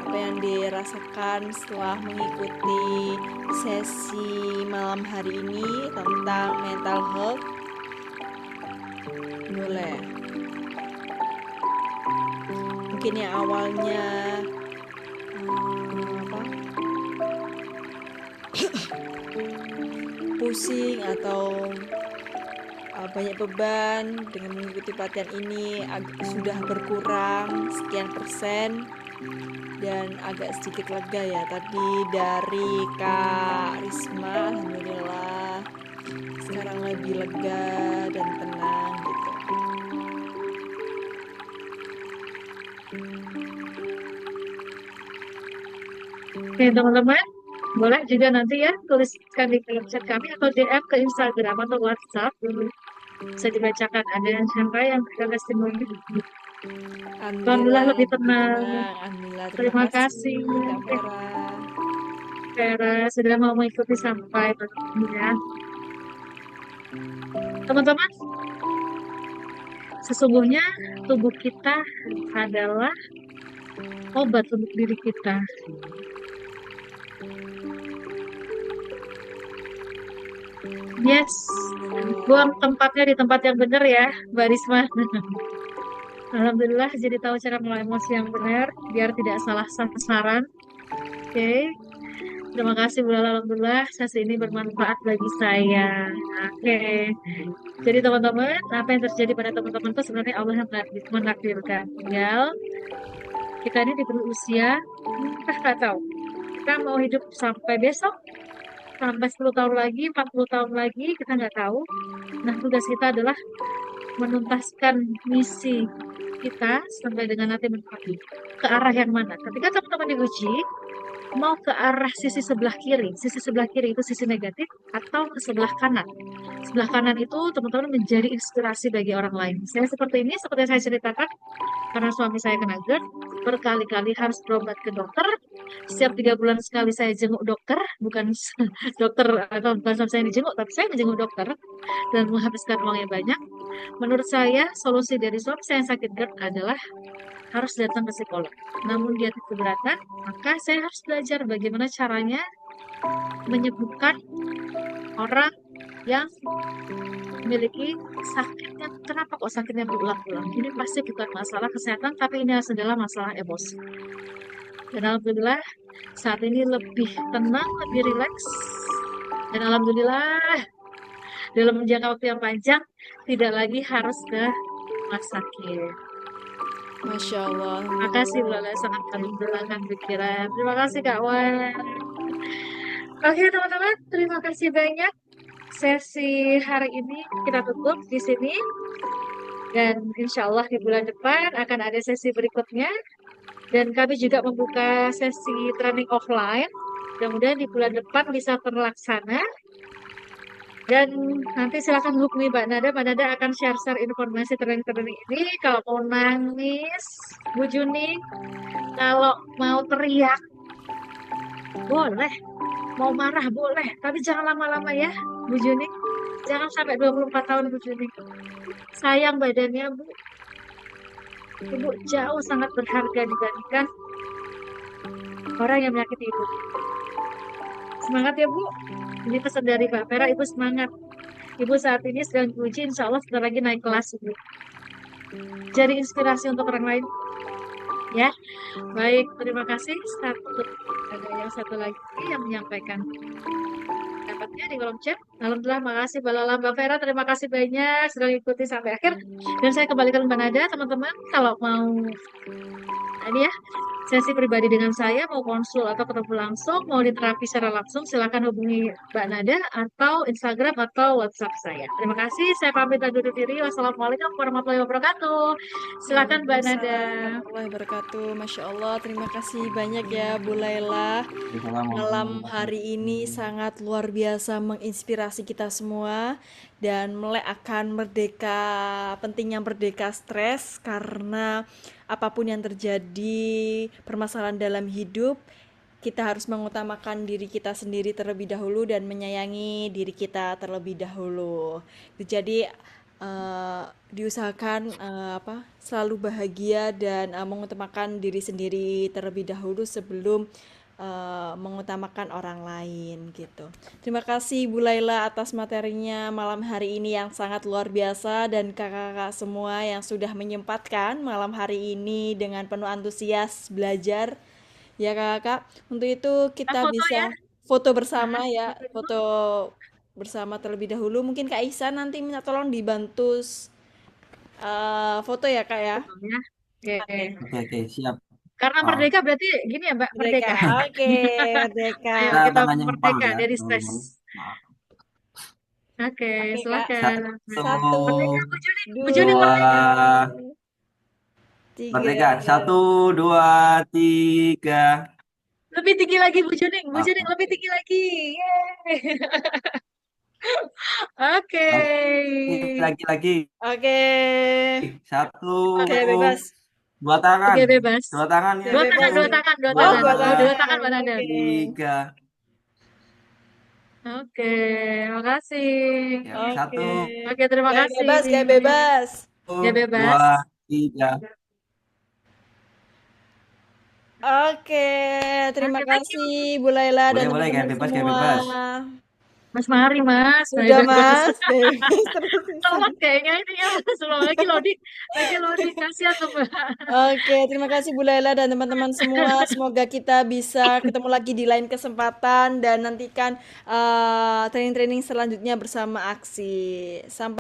apa yang dirasakan setelah mengikuti sesi malam hari ini tentang mental health. Boleh. Mungkin yang awalnya pusing atau banyak beban, dengan mengikuti pelatihan ini sudah berkurang sekian persen dan agak sedikit lega ya. Tadi dari Kak Risma alhamdulillah sekarang lebih lega dan tenang gitu. Oke teman-teman, boleh juga nanti ya tuliskan di kolom chat kami atau DM ke Instagram atau WhatsApp. Bisa dibacakan ada siapa yang berikan testimoni. Alhamdulillah lebih tenang. Alhamdulillah, Terima kasih Kak Vera. Vera sudah mau mengikuti sampai ya. Teman-teman, sesungguhnya tubuh kita adalah obat untuk diri kita. Yes, buang tempatnya di tempat yang benar ya, Mbak Risma. Alhamdulillah jadi tahu cara mengelola emosi yang benar biar tidak salah sasaran. Oke. Terima kasih Bu Lala. Alhamdulillah sesi ini bermanfaat bagi saya. Oke. Jadi teman-teman, apa yang terjadi pada teman-teman itu sebenarnya Allah yang menakdirkan. Tinggal kita ini diberi usia, kita nggak tahu. Kita mau hidup sampai besok, sampai 10 tahun lagi, 40 tahun lagi, kita nggak tahu. Nah, tugas kita adalah menuntaskan misi kita sampai dengan nanti mencapai ke arah yang mana. Ketika teman-teman diuji, mau ke arah sisi sebelah kiri. Sisi sebelah kiri itu sisi negatif atau ke sebelah kanan. Sebelah kanan itu teman-teman menjadi inspirasi bagi orang lain. Saya seperti ini, seperti yang saya ceritakan, karena suami saya kena GERD, berkali-kali harus berobat ke dokter. Setiap 3 bulan sekali saya jenguk dokter, bukan dokter atau bukan suami saya yang dijenguk, tapi saya menjenguk dokter dan menghabiskan uang yang banyak. Menurut saya, solusi dari suami saya yang sakit GERD adalah harus datang ke psikolog. Namun dia keberatan, maka saya harus belajar bagaimana caranya menyembuhkan orang yang memiliki sakitnya. Kenapa kok sakitnya berulang-ulang? Ini pasti bukan masalah kesehatan, tapi ini adalah masalah emosi. Dan alhamdulillah saat ini lebih tenang, lebih rileks. Dan alhamdulillah dalam jangka waktu yang panjang tidak lagi harus ke rumah sakit. Masya Allah. Terima kasih Bu Lala, sangat menenangkan pikiran. Terima kasih Kak Wan. Oke teman-teman, terima kasih banyak. Sesi hari ini kita tutup di sini. Dan insya Allah di bulan depan akan ada sesi berikutnya. Dan kami juga membuka sesi training offline. Mudah-mudahan di bulan depan bisa terlaksana. Dan nanti silakan hubungi Mbak Nada. Mbak Nada akan share-share informasi training-training ini. Kalau mau nangis, Bu Juni, kalau mau teriak, boleh. Mau marah, boleh. Tapi jangan lama-lama ya, Bu Juni. Jangan sampai 24 tahun, Bu Juni. Sayang badannya, Bu. Ibu jauh sangat berharga dibandingkan orang yang menyakiti Ibu. Semangat ya, Bu. Ini pesan dari Mbak Vera, Ibu semangat. Ibu saat ini sedang diuji, insya Allah sebentar lagi naik kelas, Ibu. Jadi inspirasi untuk orang lain. Ya, baik. Terima kasih. Ada yang satu lagi yang menyampaikan pendapatnya di kolom chat. Alhamdulillah, makasih Mbak Lala, Mbak Vera. Terima kasih banyak sudah ikuti sampai akhir. Dan saya kembalikan Mbak Nada, teman-teman. Kalau mau ini ya, sesi pribadi dengan saya, mau konsul atau ketemu langsung, mau diterapi secara langsung, silakan hubungi Mbak Nada atau Instagram atau WhatsApp saya. Terima kasih, saya pamit undur diri. Wassalamualaikum warahmatullahi wabarakatuh. Silakan Mbak Nada. Waalaikumsalam warahmatullahi wabarakatuh. Masya Allah, terima kasih banyak ya Bu Laila. Malam hari ini sangat luar biasa menginspirasi kita semua dan melek akan merdeka, pentingnya merdeka stres karena apapun yang terjadi permasalahan dalam hidup, kita harus mengutamakan diri kita sendiri terlebih dahulu dan menyayangi diri kita terlebih dahulu. Jadi diusahakan selalu bahagia dan mengutamakan diri sendiri terlebih dahulu sebelum mengutamakan orang lain gitu. Terima kasih Bu Laila atas materinya malam hari ini yang sangat luar biasa dan kakak-kakak semua yang sudah menyempatkan malam hari ini dengan penuh antusias belajar ya kakak. Untuk itu kita Foto bisa ya. foto bersama ya, foto bersama terlebih dahulu. Mungkin Kak Ihsan nanti minta tolong dibantu foto ya Kak ya. Oke. Oke, siap. Karena merdeka berarti gini ya Mbak, merdeka. Oke, merdeka. Ayo Kita kita tangannya ngepal merdeka ya, dari teman-teman. stres. Oke, Oke, Kak. silakan. Satu, Bu Juni dua, merdeka. merdeka. 1, 2, 3. Lebih tinggi lagi Bu Juni lebih tinggi lagi. Yeay. Oke. Lagi. Oke. 1, Oke, bebas. 2 tangan. Oke, bebas. 2 tangan ya. Dua tangan. Oh, 2 dua tangan Mbak Nada. Oke. 3. Oke, makasih. Ya, Oke. 1, Oke, terima Gaya kasih. bebas, gaya bebas. Gaya bebas. 2, 3. Oke, terima Oke, thank you. kasih Bu Laila dan Boleh, teman-teman gaya bebas, semua. gaya bebas. Mas Mari, Mas. Nah, Sudah, bagus. Mas. Terus Telat kayaknya ini ya. Slow lagi loading. Lagi loading. Kasihan tuh, Mbak. Oke, terima kasih Bu Laila dan teman-teman semua. Semoga kita bisa ketemu lagi di lain kesempatan dan nantikan training-training selanjutnya bersama Aksi. Sampai